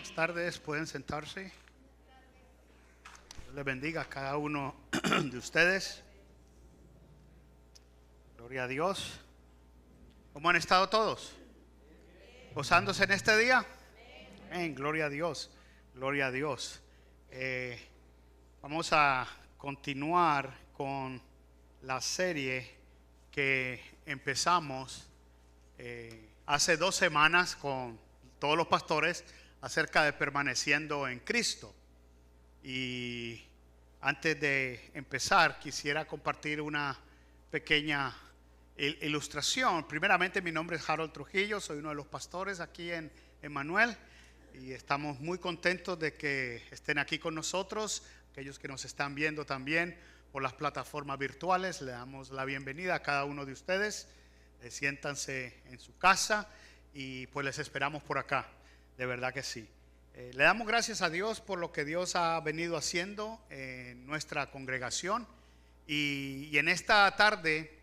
Buenas tardes, pueden sentarse. Dios les bendiga a cada uno de ustedes. Gloria a Dios. ¿Cómo han estado todos? ¿Gozándose en este día? Amén, gloria a Dios, gloria a Dios. Vamos a continuar con la serie que empezamos hace 2 semanas con todos los pastores acerca de permaneciendo en Cristo. Y antes de empezar quisiera compartir una pequeña ilustración. Primeramente, mi nombre es Harold Trujillo, soy uno de los pastores aquí en Emmanuel y estamos muy contentos de que estén aquí con nosotros. Aquellos que nos están viendo también por las plataformas virtuales, le damos la bienvenida a cada uno de ustedes. Siéntanse en su casa y pues les esperamos por acá, de verdad que sí. Le damos gracias a Dios por lo que Dios ha venido haciendo en nuestra congregación y en esta tarde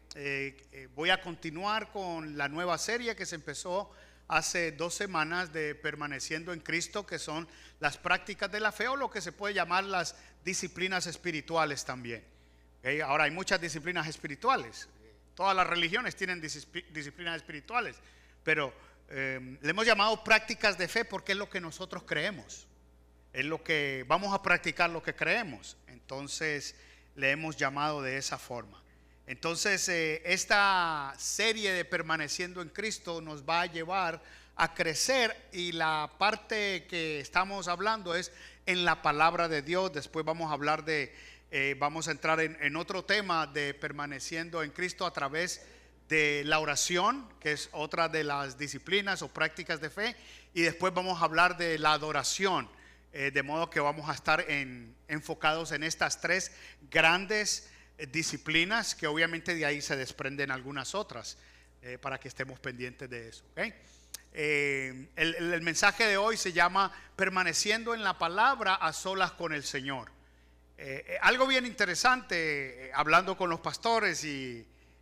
voy a continuar con la nueva serie que se empezó hace 2 semanas de permaneciendo en Cristo, que son las prácticas de la fe, o lo que se puede llamar las disciplinas espirituales también. Ahora hay muchas disciplinas espirituales, todas las religiones tienen disciplinas espirituales, pero le hemos llamado prácticas de fe porque es lo que nosotros creemos, es lo que vamos a practicar, lo que creemos. Entonces le hemos llamado de esa forma. Entonces esta serie de permaneciendo en Cristo nos va a llevar a crecer, y la parte que estamos hablando es en la palabra de Dios. Después vamos a hablar vamos a entrar en otro tema de permaneciendo en Cristo a través de la oración, que es otra de las disciplinas o prácticas de fe, y después vamos a hablar de la adoración, de modo que vamos a estar enfocados en estas 3 grandes disciplinas, que obviamente de ahí se desprenden algunas otras, para que estemos pendientes de eso. El mensaje de hoy se llama permaneciendo en la palabra a solas con el Señor. Algo bien interesante, hablando con los pastores,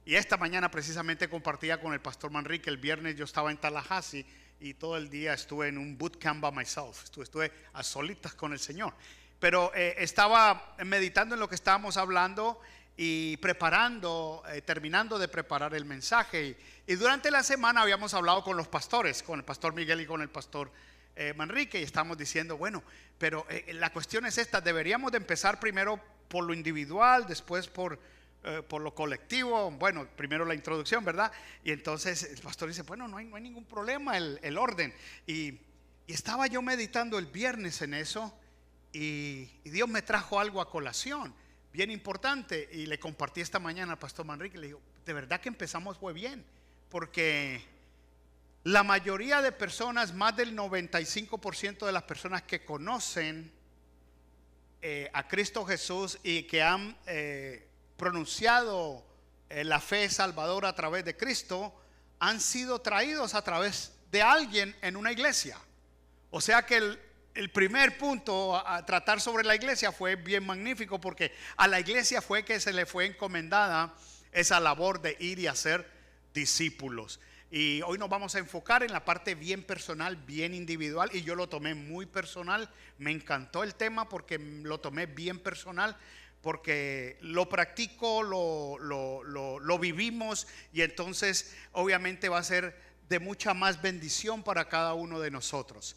y esta mañana precisamente compartía con el pastor Manrique. El viernes yo estaba en Tallahassee y todo el día estuve en un bootcamp by myself, estuve a solitas con el Señor, pero estaba meditando en lo que estábamos hablando y preparando, terminando de preparar el mensaje, y durante la semana habíamos hablado con los pastores, con el pastor Miguel y con el pastor Manrique, y estamos diciendo, bueno, pero la cuestión es esta: deberíamos de empezar primero por lo individual, después por lo colectivo. Bueno, primero la introducción, ¿verdad? Y entonces el pastor dice, bueno, no hay ningún problema, el orden. Y estaba yo meditando el viernes en eso, y Dios me trajo algo a colación bien importante, y le compartí esta mañana al pastor Manrique. Le digo, de verdad que empezamos fue bien, porque la mayoría de personas, más del 95% de las personas que conocen a Cristo Jesús y que han pronunciado la fe salvadora a través de Cristo, han sido traídos a través de alguien en una iglesia. O sea que el primer punto a tratar sobre la iglesia fue bien magnífico, porque a la iglesia fue que se le fue encomendada esa labor de ir y hacer discípulos. Y hoy nos vamos a enfocar en la parte bien personal, bien individual, y yo lo tomé muy personal. Me encantó el tema porque lo tomé bien personal, porque lo practico, lo vivimos, y entonces obviamente va a ser de mucha más bendición para cada uno de nosotros.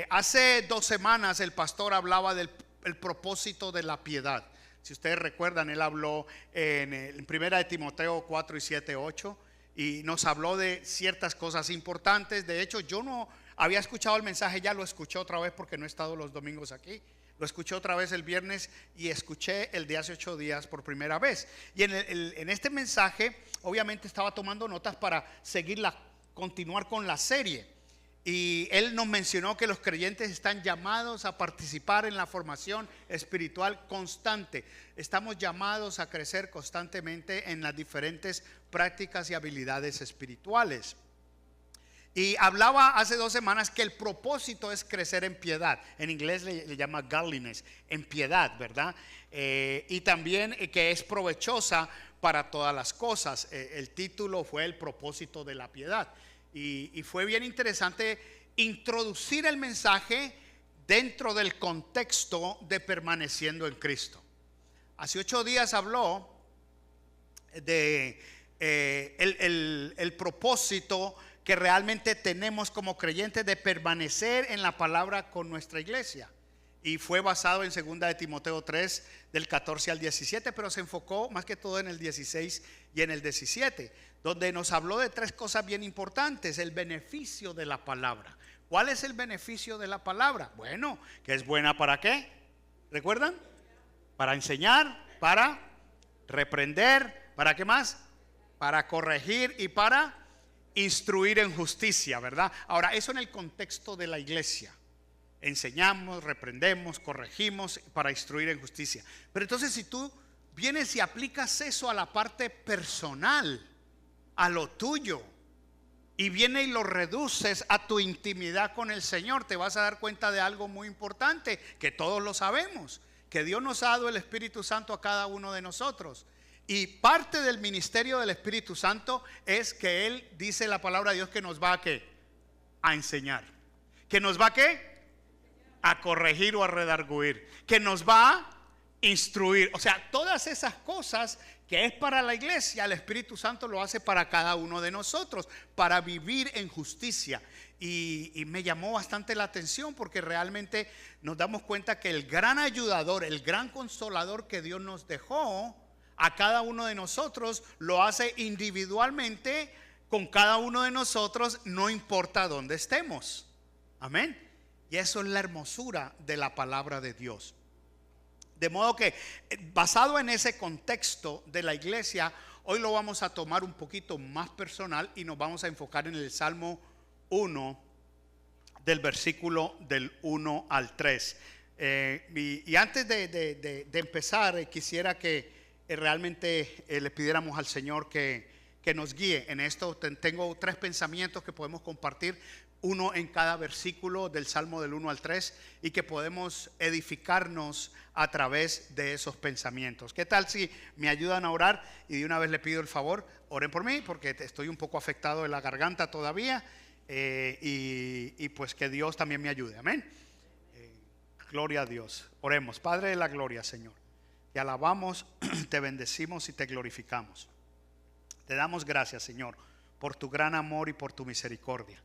Hace 2 semanas el pastor hablaba del propósito de la piedad. Si ustedes recuerdan, él habló en 1 de Timoteo 4 y 7, 8, y nos habló de ciertas cosas importantes. De hecho, yo no había escuchado el mensaje, ya lo escuché otra vez porque no he estado los domingos aquí. Lo escuché otra vez el viernes y escuché el de hace 8 días por primera vez. Y en este mensaje obviamente estaba tomando notas para continuar con la serie. Y él nos mencionó que los creyentes están llamados a participar en la formación espiritual constante. Estamos llamados a crecer constantemente en las diferentes prácticas y habilidades espirituales. Y hablaba hace 2 semanas que el propósito es crecer en piedad. En inglés le llama godliness, en piedad, ¿verdad? Y también que es provechosa para todas las cosas. El título fue el propósito de la piedad. Y fue bien interesante introducir el mensaje dentro del contexto de permaneciendo en Cristo. Hace 8 días habló de el propósito que realmente tenemos como creyentes de permanecer en la palabra con nuestra iglesia. Y fue basado en 2 de Timoteo 3, del 14 al 17, pero se enfocó más que todo en el 16 y en el 17, donde nos habló de 3 cosas bien importantes. El beneficio de la palabra. ¿Cuál es el beneficio de la palabra? Bueno, que es buena ¿para qué? ¿Recuerdan? Para enseñar, para reprender, ¿para qué más? Para corregir y para instruir en justicia, ¿verdad? Ahora, eso en el contexto de la iglesia. Enseñamos, reprendemos, corregimos para instruir en justicia. Pero entonces si tú vienes y aplicas eso a la parte personal, a lo tuyo, y viene y lo reduces a tu intimidad con el Señor, te vas a dar cuenta de algo muy importante, que todos lo sabemos, que Dios nos ha dado el Espíritu Santo a cada uno de nosotros. Y parte del ministerio del Espíritu Santo es que Él, dice la palabra de Dios, que nos va a ¿qué? A enseñar. ¿Que nos va a qué? A corregir o a redarguir. Que nos va a instruir. O sea, todas esas cosas que es para la iglesia, el Espíritu Santo lo hace para cada uno de nosotros, para vivir en justicia. Y me llamó bastante la atención, porque realmente nos damos cuenta que el gran ayudador, el gran consolador que Dios nos dejó a cada uno de nosotros, lo hace individualmente con cada uno de nosotros, no importa dónde estemos. Amén. Y eso es la hermosura de la palabra de Dios. De modo que, basado en ese contexto de la iglesia, hoy lo vamos a tomar un poquito más personal y nos vamos a enfocar en el Salmo 1, del versículo del 1 al 3. Y antes de empezar, quisiera que realmente le pidiéramos al Señor que nos guíe en esto. Tengo 3 pensamientos que podemos compartir, uno en cada versículo del Salmo del 1 al 3, y que podemos edificarnos a través de esos pensamientos. ¿Qué tal si me ayudan a orar? Y de una vez le pido el favor, oren por mí, porque estoy un poco afectado de la garganta todavía, y pues que Dios también me ayude. Amén. Gloria a Dios. Oremos. Padre de la gloria, Señor, te alabamos, te bendecimos y te glorificamos. Te damos gracias, Señor, por tu gran amor y por tu misericordia.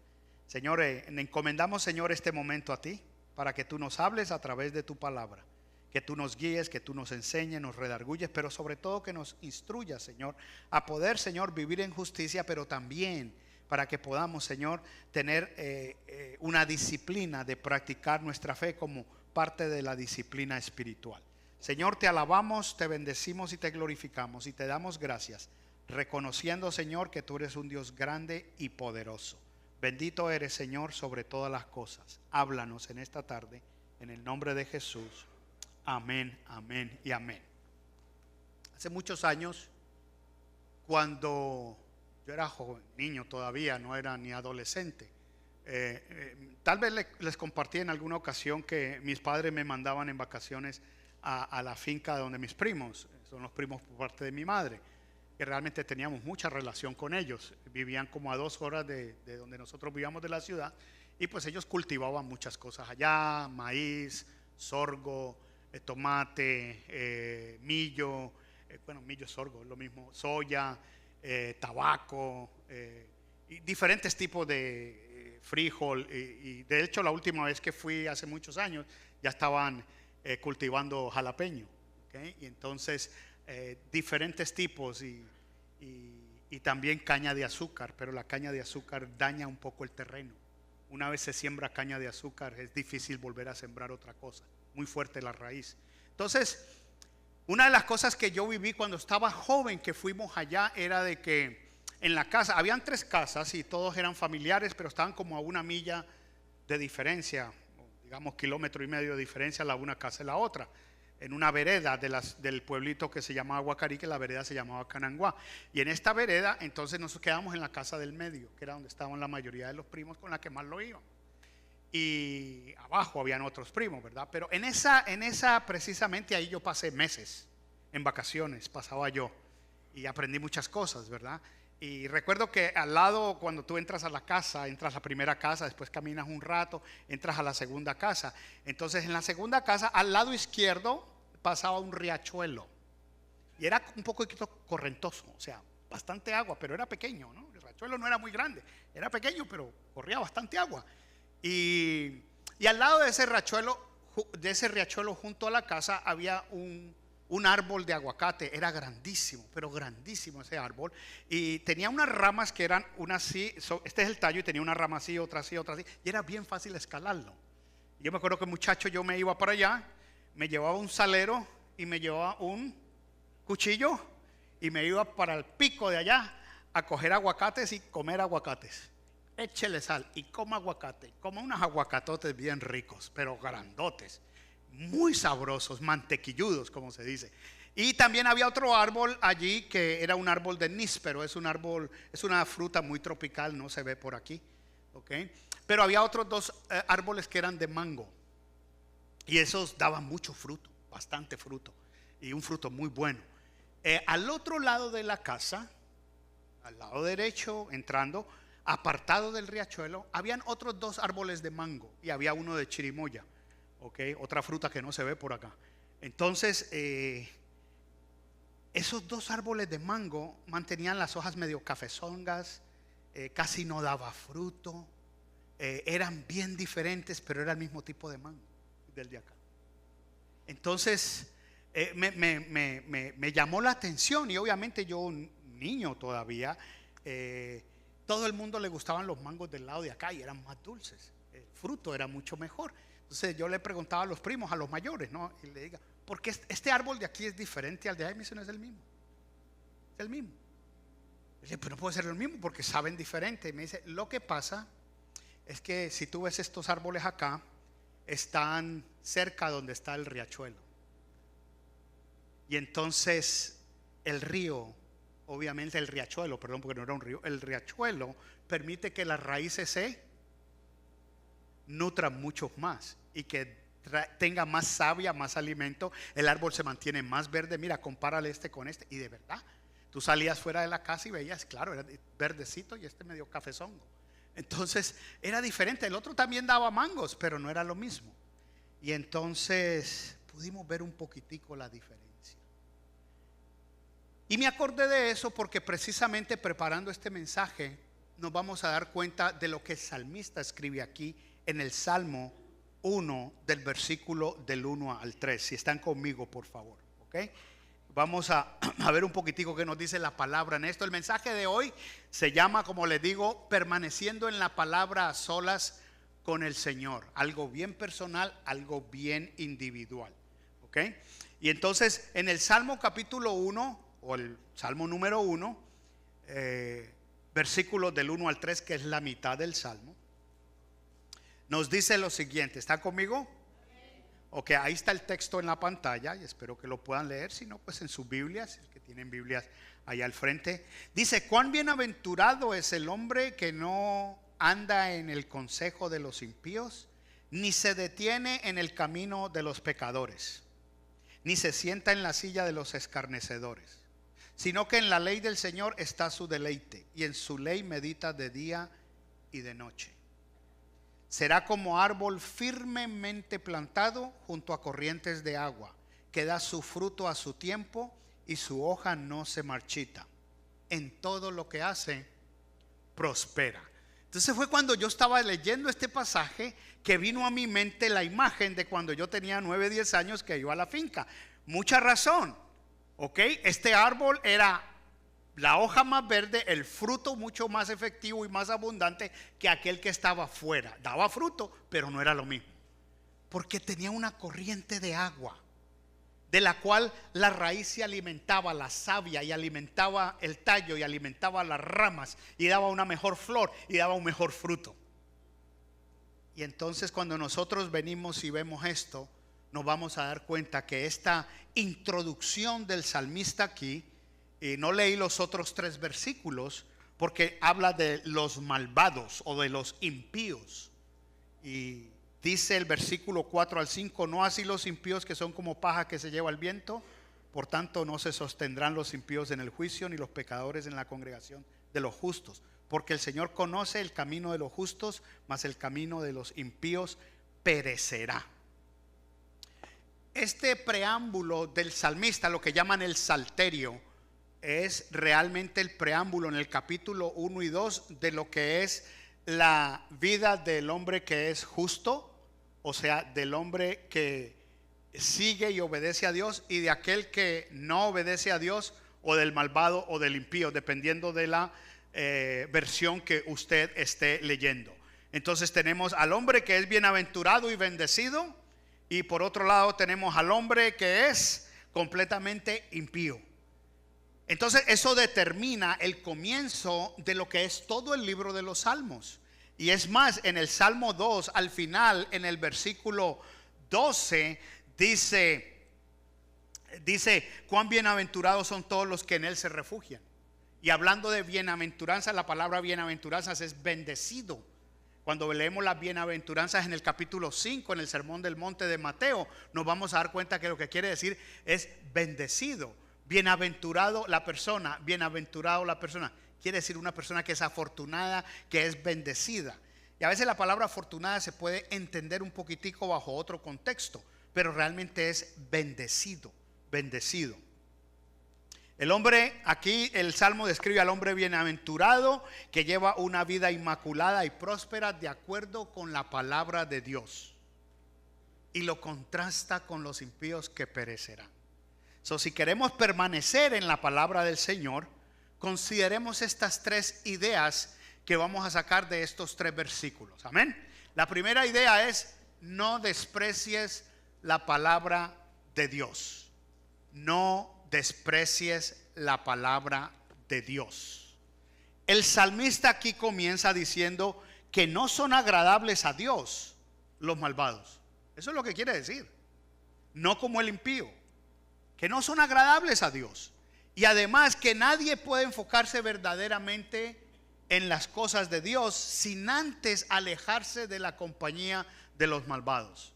Señor, encomendamos, Señor, este momento a ti, para que tú nos hables a través de tu palabra, que tú nos guíes, que tú nos enseñes, nos redarguyes, pero sobre todo que nos instruyas, Señor, a poder, Señor, vivir en justicia, pero también para que podamos, Señor, tener una disciplina de practicar nuestra fe como parte de la disciplina espiritual. Señor, te alabamos, te bendecimos y te glorificamos y te damos gracias, reconociendo, Señor, que tú eres un Dios grande y poderoso. Bendito eres, Señor, sobre todas las cosas. Háblanos en esta tarde, en el nombre de Jesús. Amén, amén y amén. Hace muchos años, cuando yo era joven, niño todavía, no era ni adolescente, tal vez les compartí en alguna ocasión que mis padres me mandaban en vacaciones a la finca donde mis primos, son los primos por parte de mi madre, que realmente teníamos mucha relación con ellos. Vivían como a 2 horas de donde nosotros vivíamos de la ciudad, y pues ellos cultivaban muchas cosas allá: maíz, sorgo, tomate, millo, millo, sorgo, lo mismo, soya, tabaco, y diferentes tipos de frijol, y de hecho la última vez que fui hace muchos años ya estaban cultivando jalapeño, ¿okay? Y entonces diferentes tipos, y también caña de azúcar, pero la caña de azúcar daña un poco el terreno. Una vez se siembra caña de azúcar, es difícil volver a sembrar otra cosa, muy fuerte la raíz. Entonces, una de las cosas que yo viví cuando estaba joven, que fuimos allá, era de que en la casa, habían 3 casas y todos eran familiares, pero estaban como a 1 milla de diferencia, digamos 1,5 kilómetros de diferencia la una casa y la otra, en una vereda del pueblito que se llamaba Guacarí, que la vereda se llamaba Cananguá. Y en esta vereda entonces nos quedamos en la casa del medio, que era donde estaban la mayoría de los primos con la que más lo iban. Y abajo habían otros primos, ¿verdad? Pero en esa precisamente ahí yo pasé meses en vacaciones, pasaba yo, y aprendí muchas cosas, ¿verdad? Y recuerdo que al lado, cuando tú entras a la casa, entras a la primera casa, después caminas un rato, entras a la segunda casa. Entonces en la segunda casa, al lado izquierdo, pasaba un riachuelo. Y era un poquito correntoso, o sea, bastante agua, pero era pequeño, ¿no? El riachuelo no era muy grande, era pequeño, pero corría bastante agua. Y al lado de ese riachuelo junto a la casa, había un árbol de aguacate. Era grandísimo, pero grandísimo ese árbol. Y tenía unas ramas que eran una así, este es el tallo, y tenía una rama así, otra así, otra así. Y era bien fácil escalarlo. Y yo me acuerdo que muchacho, yo me iba para allá, me llevaba un salero y me llevaba un cuchillo y me iba para el pico de allá a coger aguacates y comer aguacates. Échele sal y coma aguacate, coma unos aguacatotes bien ricos, pero grandotes, muy sabrosos, mantequilludos, como se dice. Y también había otro árbol allí que era un árbol de níspero. Es un árbol, es una fruta muy tropical, no se ve por aquí, ¿okay? Pero había otros dos árboles que eran de mango, y esos daban mucho fruto, bastante fruto, y un fruto muy bueno. Al otro lado de la casa, al lado derecho, entrando, apartado del riachuelo, habían otros dos árboles de mango y había uno de chirimoya, ¿okay? Otra fruta que no se ve por acá. Entonces, esos dos árboles de mango mantenían las hojas medio cafezongas, casi no daba fruto, eran bien diferentes, pero era el mismo tipo de mango del de acá. Entonces, me llamó la atención, y obviamente yo, un niño todavía, todo el mundo le gustaban los mangos del lado de acá y eran más dulces, el fruto era mucho mejor. Entonces yo le preguntaba a los primos, a los mayores, ¿no? Y le diga, ¿por qué este árbol de aquí es diferente al de ahí? Me dice, no, es el mismo, es el mismo. Y le dije, pero no puede ser el mismo porque saben diferente. Y me dice, lo que pasa es que si tú ves estos árboles acá, están cerca donde está el riachuelo. Y entonces el río, obviamente el riachuelo, perdón, porque no era un río, el riachuelo permite que las raíces se nutran mucho más y que tenga más savia, más alimento. El árbol se mantiene más verde. Mira, compárale este con este. Y de verdad, tú salías fuera de la casa y veías, claro, era verdecito y este medio cafezongo. Entonces era diferente. El otro también daba mangos, pero no era lo mismo. Y entonces pudimos ver un poquitico la diferencia. Y me acordé de eso porque precisamente preparando este mensaje nos vamos a dar cuenta de lo que el salmista escribe aquí en el Salmo 1 del versículo del 1 al 3. Si están conmigo, por favor, ¿ok? Vamos a ver un poquitico qué nos dice la palabra en esto. El mensaje de hoy se llama, como les digo, permaneciendo en la palabra a solas con el Señor. Algo bien personal, algo bien individual, ¿ok? Y entonces en el Salmo capítulo 1 o el Salmo número 1, versículos del 1 al 3, que es la mitad del Salmo, nos dice lo siguiente. ¿Está conmigo? Ok, ahí está el texto en la pantalla y espero que lo puedan leer. Si no, pues en sus Biblias, el que tienen Biblias allá al frente. Dice, cuán bienaventurado es el hombre que no anda en el consejo de los impíos, ni se detiene en el camino de los pecadores, ni se sienta en la silla de los escarnecedores, sino que en la ley del Señor está su deleite, y en su ley medita de día y de noche. Será como árbol firmemente plantado junto a corrientes de agua, que da su fruto a su tiempo y su hoja no se marchita. En todo lo que hace, prospera. Entonces fue cuando yo estaba leyendo este pasaje que vino a mi mente la imagen de cuando yo tenía 9, 10 años que iba a la finca. Mucha razón. Ok, este árbol era la hoja más verde, el fruto mucho más efectivo y más abundante que aquel que estaba afuera. Daba fruto, pero no era lo mismo, porque tenía una corriente de agua de la cual la raíz se alimentaba, la savia, y alimentaba el tallo y alimentaba las ramas y daba una mejor flor y daba un mejor fruto. Y entonces cuando nosotros venimos y vemos esto, nos vamos a dar cuenta que esta introducción del salmista aquí, no leí los otros 3 versículos porque habla de los malvados o de los impíos, y dice el versículo 4 al 5, no así los impíos, que son como paja que se lleva el viento, Por tanto, no se sostendrán los impíos en el juicio, ni los pecadores en la congregación de los justos. Porque el Señor conoce el camino de los justos, mas el camino de los impíos perecerá. Este preámbulo del salmista, lo que llaman el salterio, es realmente el preámbulo en el capítulo 1 y 2 de lo que es la vida del hombre que es justo, o sea, del hombre que sigue y obedece a Dios, y de aquel que no obedece a Dios, o del malvado o del impío, dependiendo de la versión que usted esté leyendo. Entonces tenemos al hombre que es bienaventurado y bendecido, y por otro lado tenemos al hombre que es completamente impío. Entonces eso determina el comienzo de lo que es todo el libro de los Salmos. Y es más, en el Salmo 2, al final, en el versículo 12, dice, cuán bienaventurados son todos los que en él se refugian. Y hablando de bienaventuranza, la palabra bienaventuranzas es bendecido. Cuando leemos las bienaventuranzas en el capítulo 5, en el Sermón del Monte de Mateo, nos vamos a dar cuenta que lo que quiere decir es bendecido. Bienaventurado la persona, bienaventurado la persona. Quiere decir una persona que es afortunada, que es bendecida. Y a veces la palabra afortunada se puede entender un poquitico bajo otro contexto, pero realmente es bendecido, bendecido. El hombre, aquí el Salmo describe al hombre bienaventurado que lleva una vida inmaculada y próspera de acuerdo con la palabra de Dios, y lo contrasta con los impíos que perecerán. Si queremos permanecer en la palabra del Señor, consideremos estas tres ideas que vamos a sacar de estos tres versículos. Amén. La primera idea es: no desprecies la palabra de Dios. No desprecies la palabra de Dios. El salmista aquí comienza diciendo que no son agradables a Dios los malvados. Eso es lo que quiere decir. No como el impío, que no son agradables a Dios. Y además que nadie puede enfocarse verdaderamente en las cosas de Dios sin antes alejarse de la compañía de los malvados.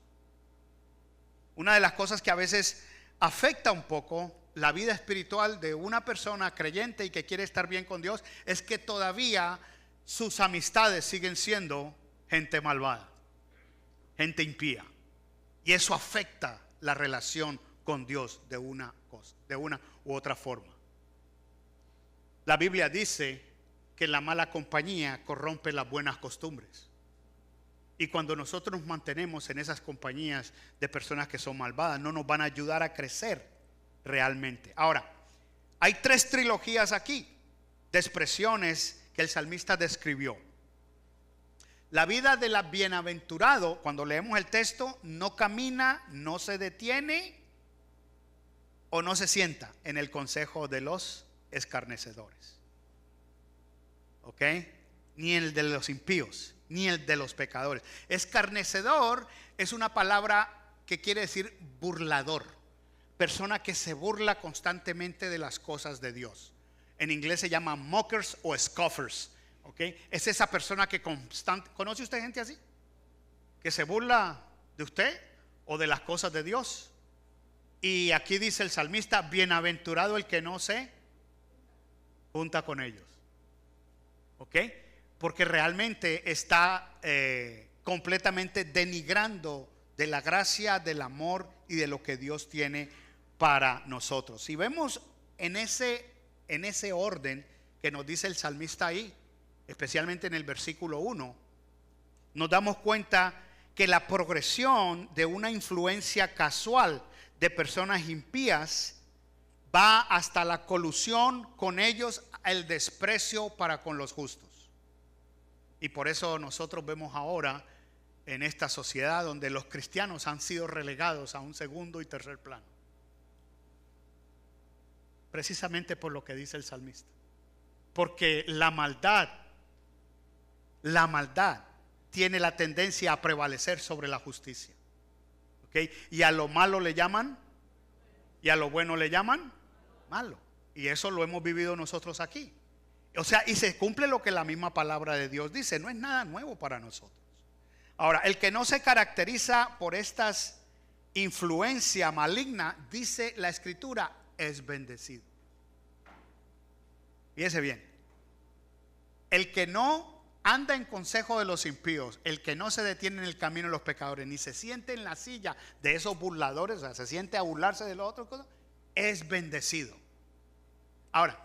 Una de las cosas que a veces afecta un poco la vida espiritual de una persona creyente y que quiere estar bien con Dios es que todavía sus amistades siguen siendo gente malvada, gente impía, y eso afecta la relación con Dios de una u otra forma. La Biblia dice que la mala compañía corrompe las buenas costumbres. Y cuando nosotros nos mantenemos en esas compañías de personas que son malvadas, no nos van a ayudar a crecer realmente. Ahora, hay tres trilogías aquí de expresiones que el salmista describió. La vida del bienaventurado, cuando leemos el texto, no camina, no se detiene o no se sienta en el consejo de los escarnecedores. ¿Ok? Ni el de los impíos, ni el de los pecadores. Escarnecedor es una palabra que quiere decir burlador, persona que se burla constantemente de las cosas de Dios. En inglés se llama mockers o scoffers. ¿Ok? Es esa persona que ¿conoce usted gente así? Que se burla de usted o de las cosas de Dios. Y aquí dice el salmista: bienaventurado el que no se junta con ellos. ¿Ok? Porque realmente está completamente denigrando de la gracia, del amor y de lo que Dios tiene para nosotros. Si vemos en ese orden que nos dice el salmista ahí, especialmente en el versículo 1, nos damos cuenta que la progresión de una influencia casual de personas impías va hasta la colusión con ellos, el desprecio para con los justos. Y por eso nosotros vemos ahora en esta sociedad donde los cristianos han sido relegados a un segundo y tercer plano, precisamente por lo que dice el salmista. Porque la maldad tiene la tendencia a prevalecer sobre la justicia. ¿Okay? Y a lo malo le llaman, y a lo bueno le llaman malo. Y eso lo hemos vivido nosotros aquí. O sea, y se cumple lo que la misma palabra de Dios dice. No es nada nuevo para nosotros. Ahora, el que no se caracteriza por estas influencia maligna, dice la Escritura, es bendecido. Fíjese bien, el que no anda en consejo de los impíos, el que no se detiene en el camino de los pecadores, ni se siente en la silla de esos burladores, o sea, se siente a burlarse de los otros, es bendecido. Ahora,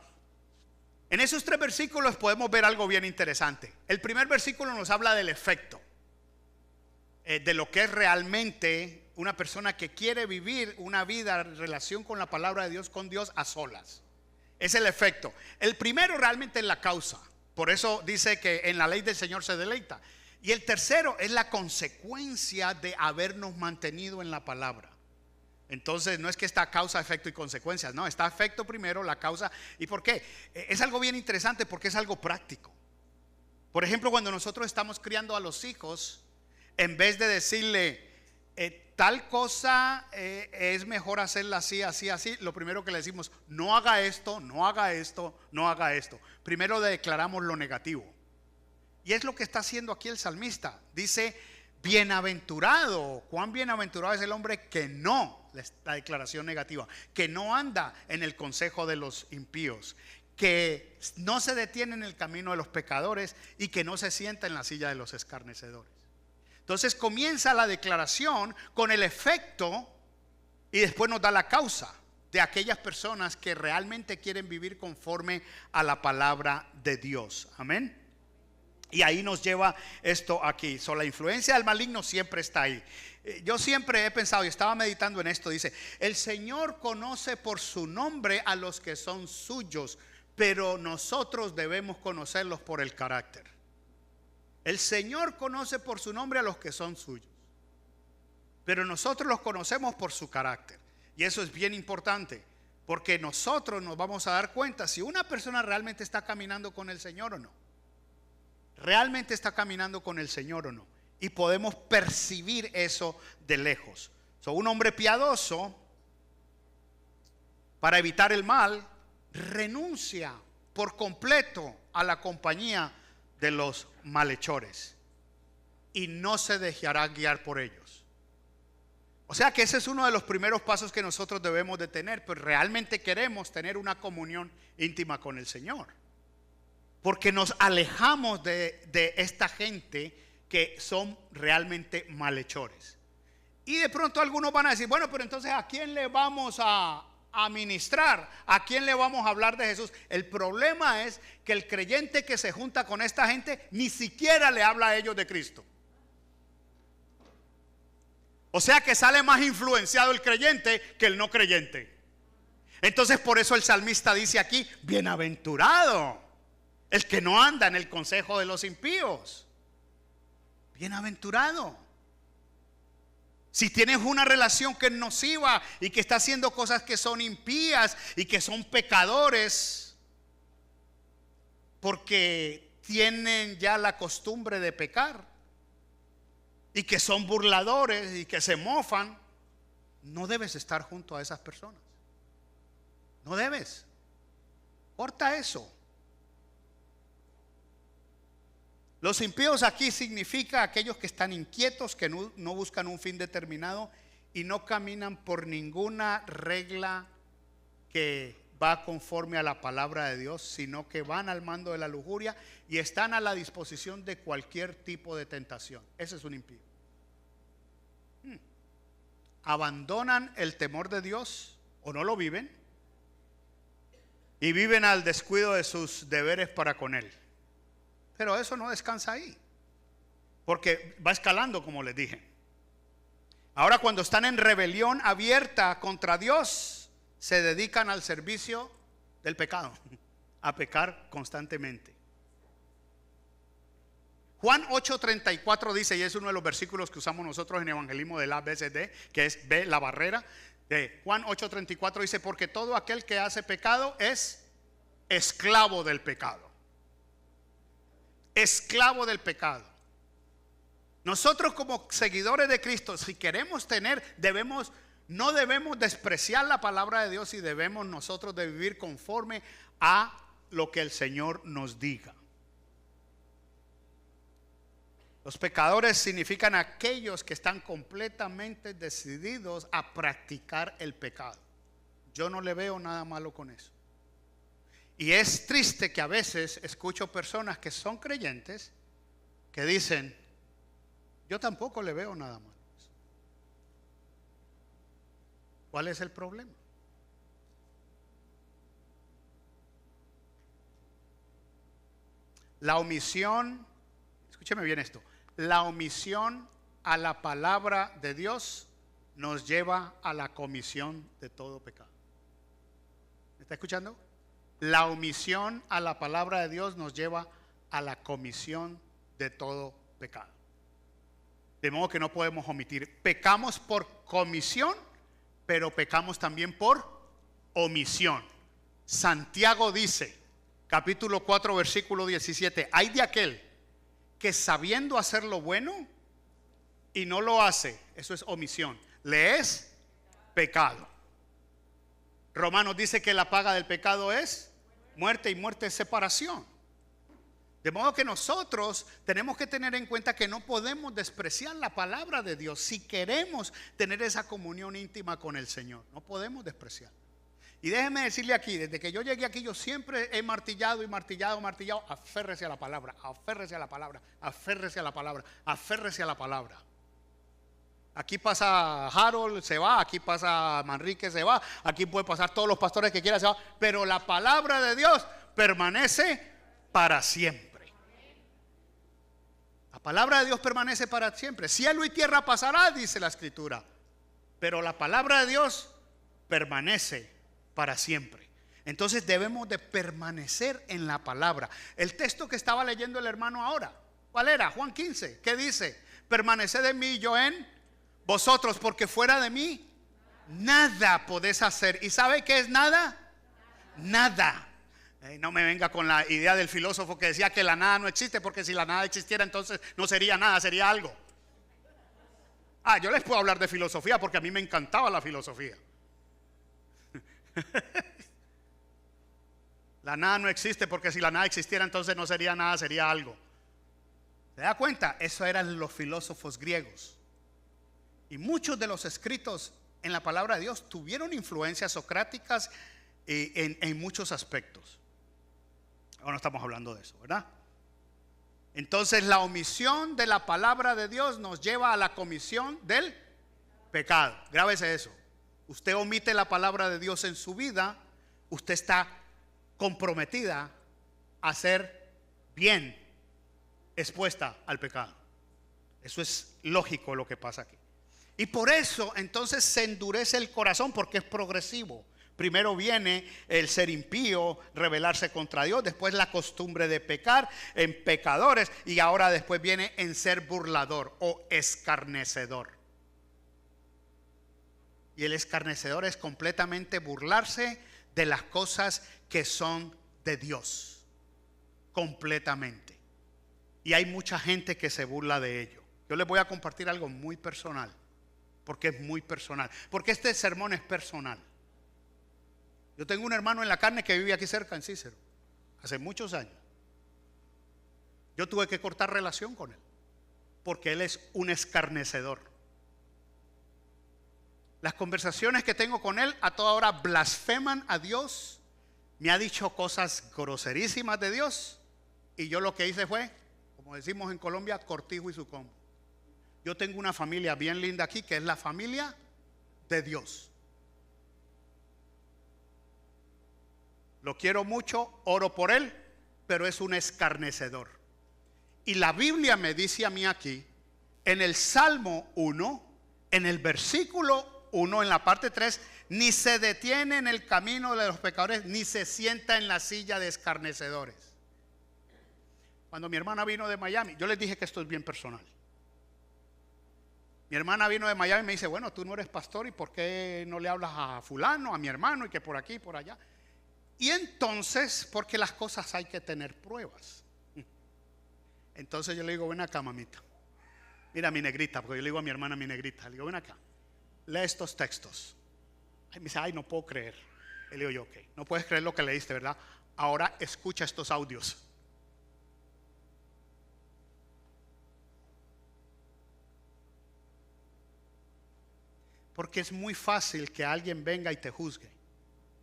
en esos 3 versículos podemos ver algo bien interesante. El primer versículo nos habla del efecto, de lo que es realmente una persona que quiere vivir una vida en relación con la palabra de Dios, con Dios a solas. Es el efecto. El primero realmente es la causa. Por eso dice que en la ley del Señor se deleita. Y el tercero es la consecuencia de habernos mantenido en la palabra. Entonces no es que está causa, efecto y consecuencias. No, está efecto primero, la causa. ¿Y por qué? Es algo bien interesante porque es algo práctico. Por ejemplo, cuando nosotros estamos criando a los hijos, en vez de decirle tal cosa es mejor hacerla así, así, así, lo primero que le decimos: no haga esto, no haga esto, no haga esto. Primero le declaramos lo negativo. Y es lo que está haciendo aquí el salmista. Dice: bienaventurado. ¿Cuán bienaventurado es el hombre que no? La declaración negativa, que no anda en el consejo de los impíos, que no se detiene en el camino de los pecadores y que no se sienta en la silla de los escarnecedores. Entonces comienza la declaración con el efecto y después nos da la causa de aquellas personas que realmente quieren vivir conforme a la palabra de Dios. Amén. Y ahí nos lleva esto aquí. La influencia del maligno siempre está ahí. Yo siempre he pensado y estaba meditando en esto. Dice: el Señor conoce por su nombre a los que son suyos, pero nosotros debemos conocerlos por el carácter. El Señor conoce por su nombre a los que son suyos, pero nosotros los conocemos por su carácter. Y eso es bien importante, porque nosotros nos vamos a dar cuenta si una persona realmente está caminando con el Señor o no. Realmente está caminando con el Señor o no. Y podemos percibir eso de lejos. Un hombre piadoso, para evitar el mal, renuncia por completo a la compañía de los malhechores y no se dejará guiar por ellos. O sea que ese es uno de los primeros pasos que nosotros debemos de tener, pero realmente queremos tener una comunión íntima con el Señor, porque nos alejamos de esta gente que son realmente malhechores. Y de pronto algunos van a decir: bueno, pero entonces ¿a quién le vamos a ministrar? ¿A quién le vamos a hablar de Jesús? El problema es que el creyente que se junta con esta gente ni siquiera le habla a ellos de Cristo. O sea que sale más influenciado el creyente que el no creyente. Entonces por eso el salmista dice aquí: bienaventurado el que no anda en el consejo de los impíos. Bienaventurado. Si tienes una relación que es nociva y que está haciendo cosas que son impías y que son pecadores, porque tienen ya la costumbre de pecar, y que son burladores y que se mofan, no debes estar junto a esas personas. No debes. Corta eso. Los impíos aquí significa aquellos que están inquietos, que no buscan un fin determinado y no caminan por ninguna regla que va conforme a la palabra de Dios, sino que van al mando de la lujuria y están a la disposición de cualquier tipo de tentación. Ese es un impío. Abandonan el temor de Dios o no lo viven y viven al descuido de sus deberes para con Él. Pero eso no descansa ahí, porque va escalando, como les dije. Ahora, cuando están en rebelión abierta contra Dios, se dedican al servicio del pecado, a pecar constantemente. Juan 8:34 dice, y es uno de los versículos que usamos nosotros en evangelismo de la ABCD, que es ve la barrera. De Juan 8:34 dice: porque todo aquel que hace pecado es esclavo del pecado. Esclavo del pecado. Nosotros como seguidores de Cristo, si queremos tener, no debemos despreciar la palabra de Dios y debemos nosotros de vivir conforme a lo que el Señor nos diga. Los pecadores significan aquellos que están completamente decididos a practicar el pecado Yo no le veo nada malo con eso. Y es triste que a veces escucho personas que son creyentes que dicen, yo tampoco le veo nada malo. ¿Cuál es el problema? La omisión, escúcheme bien esto, la omisión a la palabra de Dios nos lleva a la comisión de todo pecado. ¿Me está escuchando? La omisión a la palabra de Dios nos lleva a la comisión de todo pecado. De modo que no podemos omitir. Pecamos por comisión, pero pecamos también por omisión. Santiago dice, capítulo 4, versículo 17, hay de aquel que sabiendo hacer lo bueno y no lo hace, eso es omisión, le es pecado. Romanos dice que la paga del pecado es muerte, y muerte es separación. De modo que nosotros tenemos que tener en cuenta que no podemos despreciar la palabra de Dios si queremos tener esa comunión íntima con el Señor. No podemos despreciar. Y déjeme decirle aquí, desde que yo llegué aquí, yo siempre he martillado y martillado, aférrese a la palabra, aférrese a la palabra, aférrese a la palabra, aférrese a la palabra. Aquí pasa Harold, se va, aquí pasa Manrique, se va, aquí puede pasar todos los pastores que quieran, se va, pero la palabra de Dios permanece para siempre. La palabra de Dios permanece para siempre. Cielo y tierra pasará, dice la Escritura, pero la palabra de Dios permanece para siempre. Entonces debemos de permanecer en la palabra. El texto que estaba leyendo el hermano ahora, ¿cuál era? Juan 15, ¿qué dice? Permaneced en mí y yo en vosotros, porque fuera de mí nada podés hacer. ¿Y sabe qué es nada? Nada. No me venga con la idea del filósofo que decía que la nada no existe, porque si la nada existiera entonces no sería nada, sería algo. Yo les puedo hablar de filosofía porque a mí me encantaba la filosofía. La nada no existe porque si la nada existiera entonces no sería nada, sería algo. ¿Se da cuenta? Eso eran los filósofos griegos. Y muchos de los escritos en la palabra de Dios tuvieron influencias socráticas en muchos aspectos. Ahora no estamos hablando de eso, ¿verdad? Entonces la omisión de la palabra de Dios nos lleva a la comisión del pecado. Grábese eso. Usted omite la palabra de Dios en su vida, usted está comprometida a ser bien expuesta al pecado. Eso es lógico lo que pasa aquí. Y por eso entonces se endurece el corazón, porque es progresivo. Primero viene el ser impío, rebelarse contra Dios, después la costumbre de pecar en pecadores, y ahora después viene en ser burlador o escarnecedor. Y el escarnecedor es completamente burlarse de las cosas que son de Dios, completamente. Y hay mucha gente que se burla de ello. Yo les voy a compartir algo muy personal, porque es muy personal, porque este sermón es personal. Yo tengo un hermano en la carne que vive aquí cerca en Cícero, hace muchos años. Yo tuve que cortar relación con él, porque él es un escarnecedor. Las conversaciones que tengo con él a toda hora blasfeman a Dios. Me ha dicho cosas groserísimas de Dios, y yo lo que hice fue, como decimos en Colombia, cortijo y sucombo. Yo tengo una familia bien linda aquí, que es la familia de Dios. Lo quiero mucho, oro por él, pero es un escarnecedor. Y la Biblia me dice a mí aquí, en el Salmo 1, en el versículo 1, en la parte 3, ni se detiene en el camino de los pecadores, ni se sienta en la silla de escarnecedores. Cuando mi hermana vino de Miami, yo les dije que esto es bien personal. Mi hermana vino de Miami y me dice, bueno, tú no eres pastor, ¿y por qué no le hablas a fulano, a mi hermano, y que por aquí y por allá? Y entonces, porque las cosas hay que tener pruebas. Entonces yo le digo, ven acá, mamita. Mira mi negrita, porque yo le digo a mi hermana mi negrita. Le digo, ven acá, lee estos textos. Me dice, ay, no puedo creer. Le digo yo, ok, no puedes creer lo que leíste, ¿verdad? Ahora escucha estos audios. Porque es muy fácil que alguien venga y te juzgue.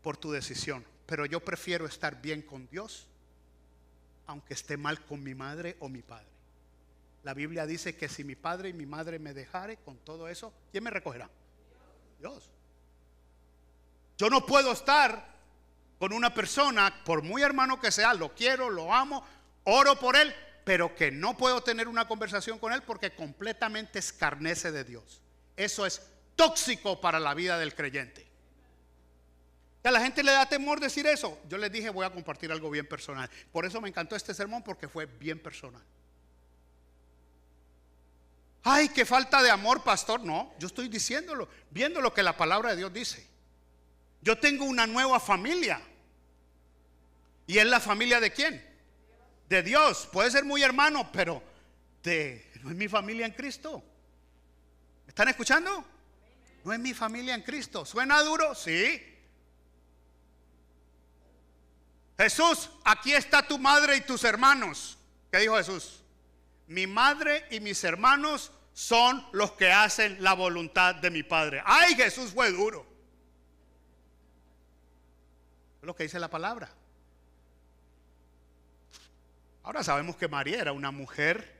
por tu decisión, pero yo prefiero estar bien con Dios aunque esté mal con mi madre o mi padre. La Biblia dice que si mi padre y mi madre me dejare, con todo eso, ¿quién me recogerá? Dios. Yo no puedo estar con una persona, por muy hermano que sea, lo quiero, lo amo, oro por él, pero que no puedo tener una conversación con él porque completamente escarnece de Dios. Eso es tóxico para la vida del creyente. A la gente le da temor decir eso. Yo les dije, voy a compartir algo bien personal. Por eso me encantó este sermón, porque fue bien personal. Ay, qué falta de amor, pastor. No, yo estoy diciéndolo, viendo lo que la palabra de Dios dice. Yo tengo una nueva familia. ¿Y es la familia de quién? De Dios. Puede ser muy hermano, pero no es mi familia en Cristo. ¿Me están escuchando? No es mi familia en Cristo. ¿Suena duro? Sí. Jesús, aquí está tu madre y tus hermanos. ¿Qué dijo Jesús? Mi madre y mis hermanos son los que hacen la voluntad de mi Padre. Ay, Jesús fue duro. Es lo que dice la palabra. Ahora sabemos que María era una mujer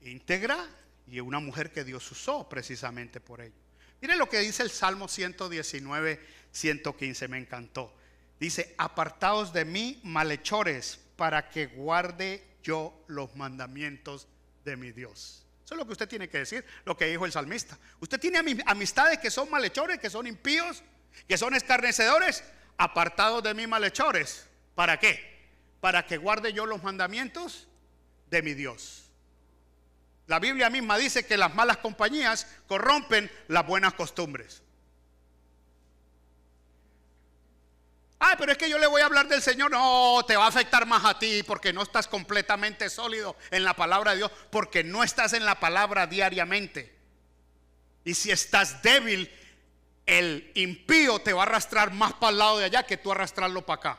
íntegra y una mujer que Dios usó precisamente por ello. Miren lo que dice el Salmo 119, 115, me encantó. Dice, apartaos de mí, malhechores, para que guarde yo los mandamientos de mi Dios. Eso es lo que usted tiene que decir, lo que dijo el salmista. Usted tiene amistades que son malhechores, que son impíos, que son escarnecedores. Apartados de mí, malhechores. ¿Para qué? Para que guarde yo los mandamientos de mi Dios. La Biblia misma dice que las malas compañías corrompen las buenas costumbres. Ah, pero es que yo le voy a hablar del Señor. No, te va a afectar más a ti porque no estás completamente sólido en la palabra de Dios, porque no estás en la palabra diariamente. Y si estás débil, el impío te va a arrastrar más para el lado de allá que tú arrastrarlo para acá.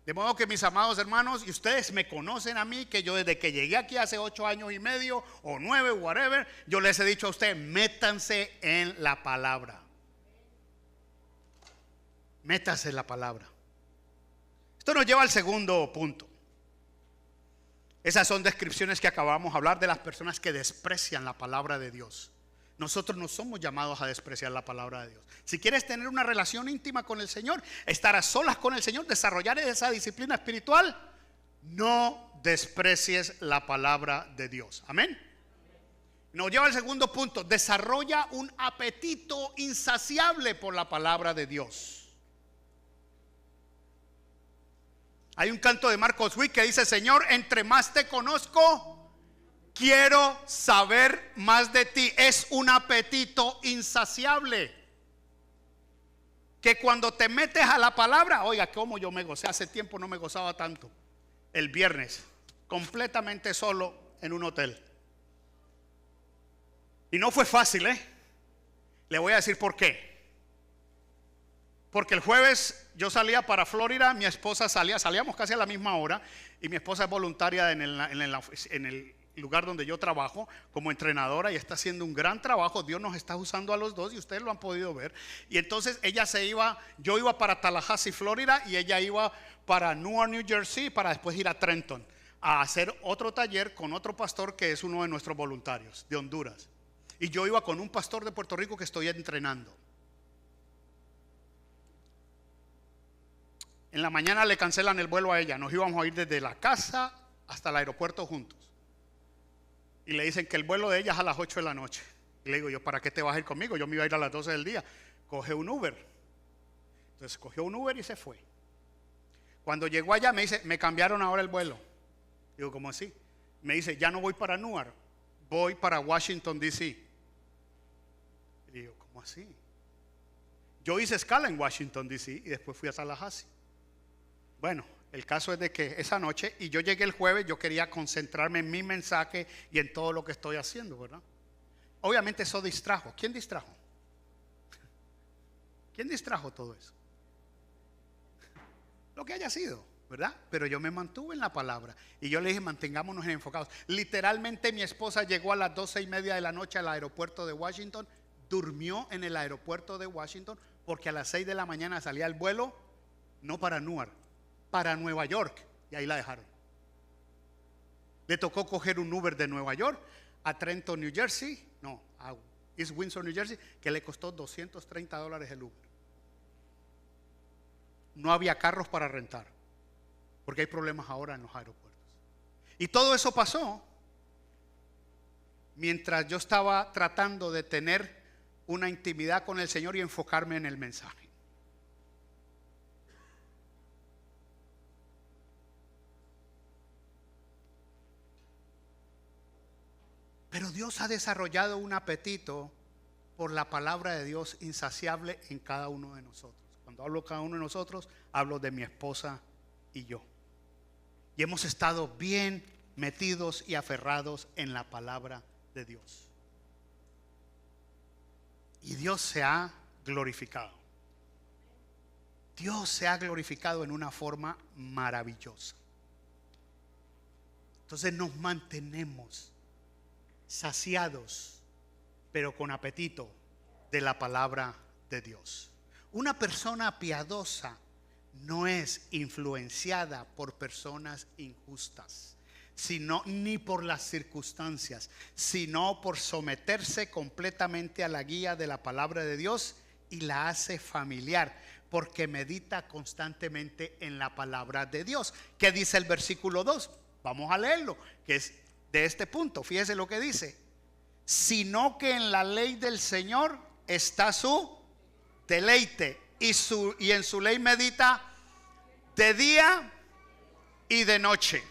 De modo que, mis amados hermanos, y ustedes me conocen a mí, que yo desde que llegué aquí hace 8 años y medio o 9, whatever, yo les he dicho a ustedes, métanse en la palabra. Métase en la palabra. Esto nos lleva al segundo punto. Esas son descripciones que acabamos de hablar de las personas que desprecian la palabra de Dios. Nosotros no somos llamados a despreciar la palabra de Dios. Si quieres tener una relación íntima con el Señor, estar a solas con el Señor, desarrollar esa disciplina espiritual, no desprecies la palabra de Dios. Amén. Nos lleva al segundo punto. Desarrolla un apetito insaciable por la palabra de Dios. Hay un canto de Marcos Witt que dice: Señor, entre más te conozco, quiero saber más de ti. Es un apetito insaciable, que cuando te metes a la palabra, oiga, cómo yo me gocé. Hace tiempo no me gozaba tanto. El viernes, completamente solo en un hotel. Y no fue fácil, Le voy a decir por qué. Porque el jueves yo salía para Florida, mi esposa salíamos casi a la misma hora, y mi esposa es voluntaria en el lugar donde yo trabajo como entrenadora y está haciendo un gran trabajo. Dios nos está usando a los dos y ustedes lo han podido ver. Y entonces ella yo iba para Tallahassee, Florida, y ella iba para Newark, New Jersey, para después ir a Trenton a hacer otro taller con otro pastor que es uno de nuestros voluntarios de Honduras. Y yo iba con un pastor de Puerto Rico que estoy entrenando. En la mañana le cancelan el vuelo a ella. Nos íbamos a ir desde la casa hasta el aeropuerto juntos. Y le dicen que el vuelo de ella es a las 8 de la noche. Y le digo yo, ¿para qué te vas a ir conmigo? Yo me iba a ir a las 12 del día. Coge un Uber. Entonces cogió un Uber y se fue. Cuando llegó allá me dice, me cambiaron ahora el vuelo. Digo, ¿cómo así? Me dice, ya no voy para Newark, voy para Washington, D.C. Y digo, ¿cómo así? Yo hice escala en Washington, D.C. y después fui a Tallahassee. Bueno, el caso es de que esa noche, y yo llegué el jueves, yo quería concentrarme en mi mensaje y en todo lo que estoy haciendo, ¿verdad? Obviamente eso distrajo. ¿Quién distrajo? ¿Quién distrajo todo eso? Lo que haya sido, ¿verdad? Pero yo me mantuve en la palabra y yo le dije, mantengámonos enfocados. Literalmente mi esposa llegó a las 12:30 de la noche al aeropuerto de Washington, durmió en el aeropuerto de Washington porque a las 6 de la mañana salía el vuelo, no para Newark, para Nueva York, y ahí la dejaron. Le tocó coger un Uber de Nueva York a Trenton, New Jersey, no, a East Windsor, New Jersey, que le costó $230 el Uber. No había carros para rentar, porque hay problemas ahora en los aeropuertos. Y todo eso pasó mientras yo estaba tratando de tener una intimidad con el Señor y enfocarme en el mensaje. Pero Dios ha desarrollado un apetito por la palabra de Dios insaciable en cada uno de nosotros. Cuando hablo de cada uno de nosotros, hablo de mi esposa y yo. Y hemos estado bien metidos y aferrados en la palabra de Dios. Y Dios se ha glorificado. Dios se ha glorificado en una forma maravillosa. Entonces nos mantenemos saciados, pero con apetito de la palabra de Dios. Una persona piadosa no es influenciada por personas injustas, sino ni por las circunstancias, sino por someterse completamente a la guía de la palabra de Dios, y la hace familiar porque medita constantemente en la palabra de Dios. ¿Qué dice el versículo 2? Vamos a leerlo, que es de este punto. Fíjese lo que dice: sino que en la ley del Señor está su deleite, y en su ley medita de día y de noche.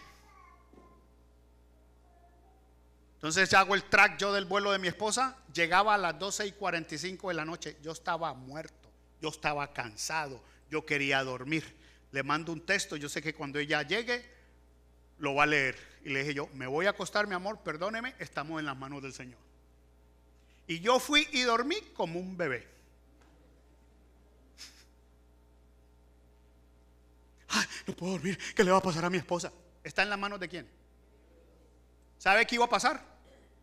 Entonces hago el track yo del vuelo de mi esposa. Llegaba a las 12:45 de la noche. Yo estaba muerto, yo estaba cansado, yo quería dormir. Le mando un texto, yo sé que cuando ella llegue lo va a leer. Y le dije yo: me voy a acostar, mi amor, perdóneme, estamos en las manos del Señor. Y yo fui y dormí como un bebé. Ay, no puedo dormir, ¿qué le va a pasar a mi esposa? ¿Está en las manos de quién? ¿Sabe qué iba a pasar?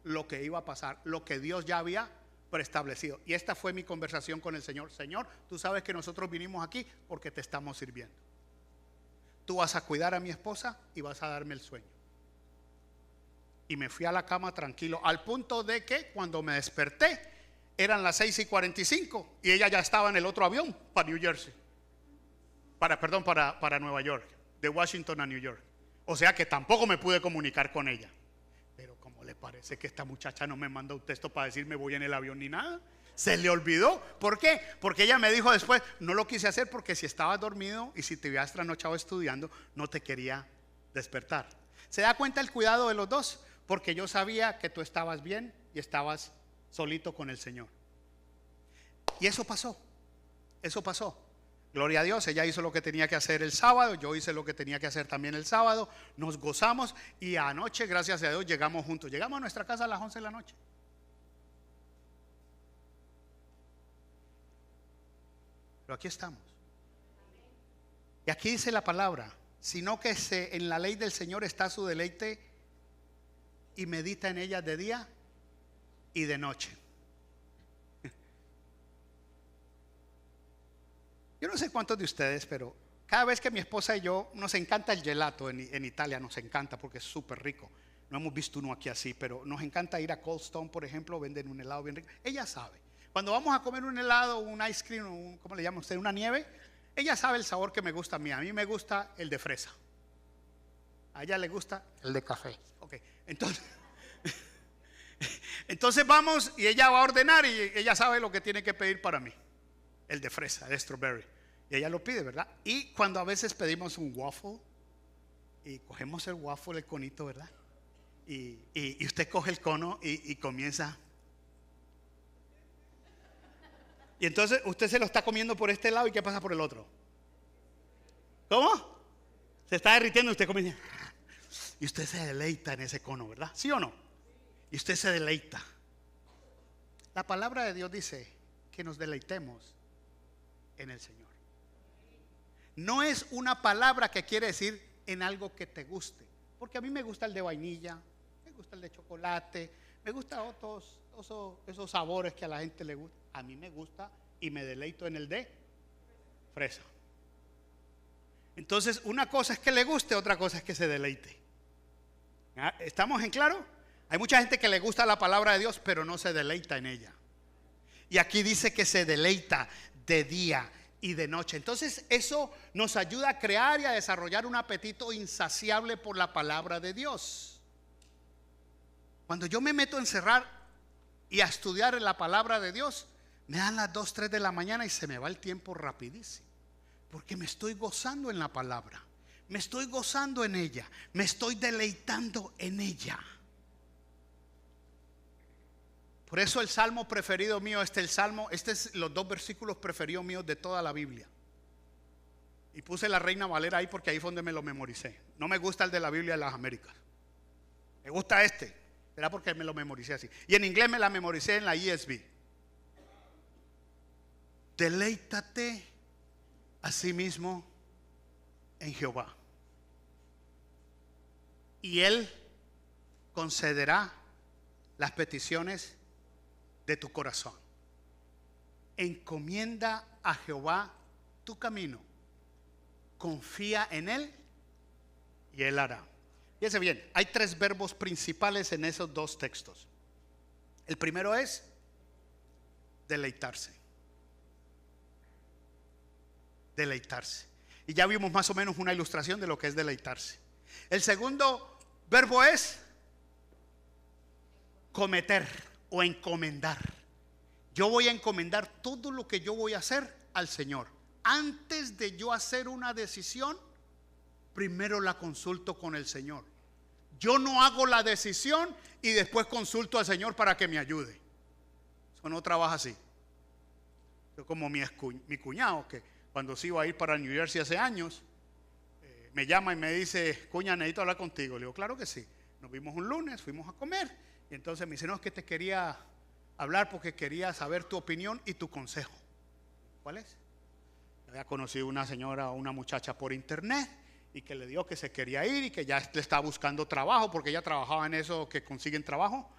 Lo que iba a pasar, lo que Dios ya había preestablecido. Y esta fue mi conversación con el Señor. Señor, tú sabes que nosotros vinimos aquí porque te estamos sirviendo. Tú vas a cuidar a mi esposa y vas a darme el sueño. Y me fui a la cama tranquilo, al punto de que cuando me desperté eran las 6:45 y ella ya estaba en el otro avión para New Jersey, para Nueva York, de Washington a New York. O sea que tampoco me pude comunicar con ella. Pero ¿cómo le parece que esta muchacha no me manda un texto para decirme voy en el avión ni nada? Se le olvidó. ¿Por qué? Porque ella me dijo después: no lo quise hacer porque si estabas dormido y si te hubieras trasnochado estudiando, no te quería despertar. ¿Se da cuenta el cuidado de los dos? Porque yo sabía que tú estabas bien y estabas solito con el Señor. Y eso pasó. Eso pasó. Gloria a Dios, ella hizo lo que tenía que hacer el sábado, yo hice lo que tenía que hacer también el sábado. Nos gozamos y anoche, gracias a Dios, llegamos juntos. Llegamos a nuestra casa a las 11 de la noche. Pero aquí estamos. Y aquí dice la palabra: sino que en la ley del Señor está su deleite, y medita en ella de día y de noche. Yo no sé cuántos de ustedes, pero cada vez que mi esposa y yo, nos encanta el gelato en Italia, nos encanta porque es súper rico. No hemos visto uno aquí así, pero nos encanta ir a Cold Stone, por ejemplo, venden un helado bien rico. Ella sabe. Cuando vamos a comer un helado, un ice cream, ¿cómo le llama usted? Una nieve. Ella sabe el sabor que me gusta a mí. A mí me gusta el de fresa. A ella le gusta el de café. Ok, entonces vamos y ella va a ordenar y ella sabe lo que tiene que pedir para mí. El de fresa, el strawberry. Y ella lo pide, ¿verdad? Y cuando a veces pedimos un waffle y cogemos el waffle, el conito, ¿verdad? Y usted coge el cono y comienza. Y entonces usted se lo está comiendo por este lado, ¿y qué pasa por el otro? ¿Cómo? Se está derritiendo y usted comienza. Y usted se deleita en ese cono, ¿verdad? ¿Sí o no? Y usted se deleita. La palabra de Dios dice que nos deleitemos en el Señor. No es una palabra que quiere decir en algo que te guste, porque a mí me gusta el de vainilla, me gusta el de chocolate, me gusta esos sabores que a la gente le gusta. A mí me gusta y me deleito en el de fresa. Entonces, una cosa es que le guste, otra cosa es que se deleite. ¿Estamos en claro? Hay mucha gente que le gusta la palabra de Dios, pero no se deleita en ella. Y aquí dice que se deleita de día y de noche. Entonces eso nos ayuda a crear y a desarrollar un apetito insaciable por la palabra de Dios. Cuando yo me meto a encerrar y a estudiar en la palabra de Dios, me dan las 2, 3 de la mañana y se me va el tiempo rapidísimo. Porque me estoy gozando en la palabra, me estoy gozando en ella, me estoy deleitando en ella. Por eso el salmo preferido mío, este es los 2 versículos preferidos míos de toda la Biblia. Y puse la Reina Valera ahí porque ahí fue donde me lo memoricé. No me gusta el de la Biblia de las Américas. Me gusta este. Será porque me lo memoricé así. Y en inglés me la memoricé en la ESV. Deleítate a sí mismo en Jehová, y Él concederá las peticiones de tu corazón. Encomienda a Jehová tu camino, confía en Él y Él hará. Fíjense bien, hay 3 verbos principales en esos 2 textos. El primero es deleitarse. Deleitarse. Y ya vimos más o menos una ilustración de lo que es deleitarse. El segundo verbo es cometer o encomendar. Yo voy a encomendar todo lo que yo voy a hacer al Señor. Antes de yo hacer una decisión, primero la consulto con el Señor. Yo no hago la decisión y después consulto al Señor para que me ayude. Eso no trabaja así. Yo como mi cuñado, que cuando se iba a ir para New Jersey hace años, me llama y me dice: Cuña, necesito hablar contigo. Le digo: claro que sí. Nos vimos un lunes, fuimos a comer, y entonces me dice: no, es que te quería hablar porque quería saber tu opinión y tu consejo. ¿Cuál es? Había conocido una señora o una muchacha por internet y que le dijo que se quería ir y que ya le estaba buscando trabajo, porque ella trabajaba en eso que consiguen trabajo.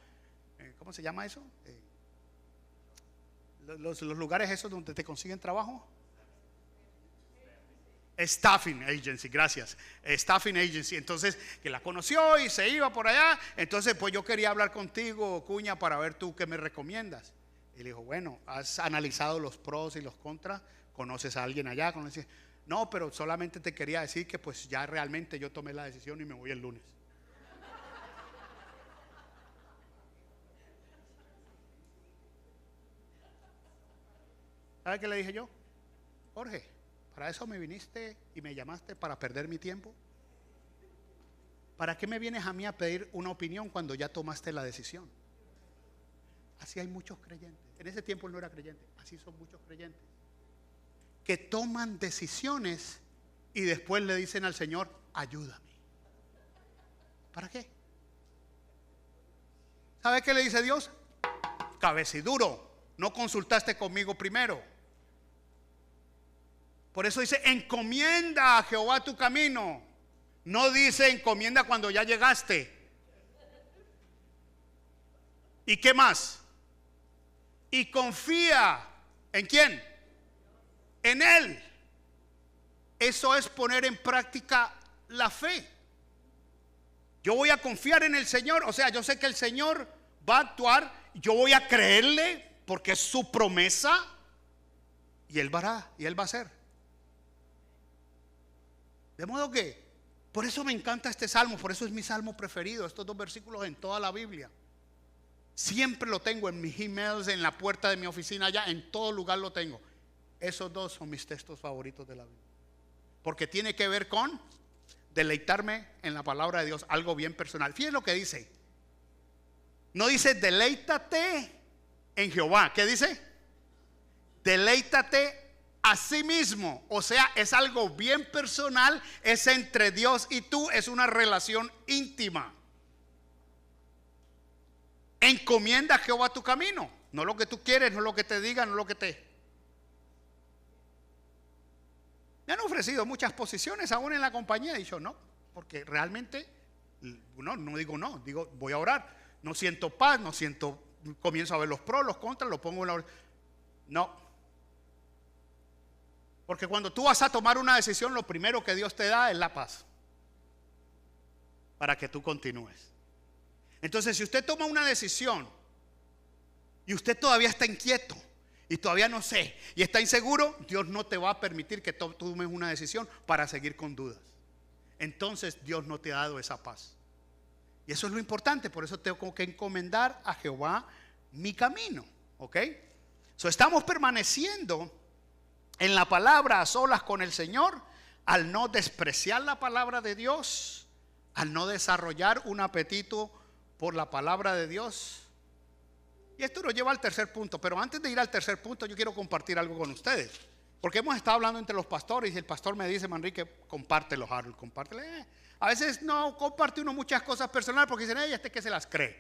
¿Cómo se llama eso? Los lugares esos donde te consiguen trabajo. Staffing Agency, gracias. Staffing Agency. Entonces, que la conoció y se iba por allá. Entonces, pues yo quería hablar contigo, Cuña, para ver tú qué me recomiendas. Y le dijo: bueno, ¿has analizado los pros y los contras? ¿Conoces a alguien allá? No, pero solamente te quería decir que pues ya realmente yo tomé la decisión y me voy el lunes. ¿Sabe qué le dije yo? Jorge, ¿para eso me viniste y me llamaste para perder mi tiempo? ¿Para qué me vienes a mí a pedir una opinión cuando ya tomaste la decisión? Así hay muchos creyentes. En ese tiempo él no era creyente. Así son muchos creyentes que toman decisiones y después le dicen al Señor: ayúdame. ¿Para qué? ¿Sabe qué le dice Dios? Cabeciduro, no consultaste conmigo primero. Por eso dice: encomienda a Jehová tu camino. No dice encomienda cuando ya llegaste. ¿Y qué más? Y confía. ¿En quién? En Él. Eso es poner en práctica la fe. Yo voy a confiar en el Señor. O sea, yo sé que el Señor va a actuar. Yo voy a creerle porque es su promesa. Y Él hará, y Él va a hacer. De modo que, por eso me encanta este salmo. Por eso es mi salmo preferido. Estos 2 versículos en toda la Biblia. Siempre lo tengo en mis emails, en la puerta de mi oficina, allá, en todo lugar lo tengo. Esos 2 son mis textos favoritos de la Biblia. Porque tiene que ver con deleitarme en la palabra de Dios, algo bien personal. Fíjense lo que dice. No dice deleítate en Jehová. ¿Qué dice? Deleítate a sí mismo. O sea, es algo bien personal. Es entre Dios y tú. Es una relación íntima. Encomienda a Jehová tu camino. No lo que tú quieres, no lo que te digan, no lo que te... Me han ofrecido muchas posiciones aún en la compañía. He dicho no, porque realmente no digo no, digo voy a orar. No siento paz, comienzo a ver los pros, los contras, lo pongo en la... No, Porque cuando tú vas a tomar una decisión, lo primero que Dios te da es la paz para que tú continúes. Entonces, si usted toma una decisión y usted todavía está inquieto y todavía no sé y está inseguro, Dios no te va a permitir que tomes una decisión para seguir con dudas. Entonces Dios no te ha dado esa paz. Y eso es lo importante. Por eso tengo que encomendar a Jehová mi camino. ¿Ok? Estamos permaneciendo en la palabra a solas con el Señor, al no despreciar la palabra de Dios, al no desarrollar un apetito por la palabra de Dios. Y esto nos lleva al tercer punto. Pero antes de ir al tercer punto, yo quiero compartir algo con ustedes. Porque hemos estado hablando entre los pastores y el pastor me dice: Manrique, compártelo, Harold, compártelo. A veces no comparte uno muchas cosas personales porque dicen: este que se las cree.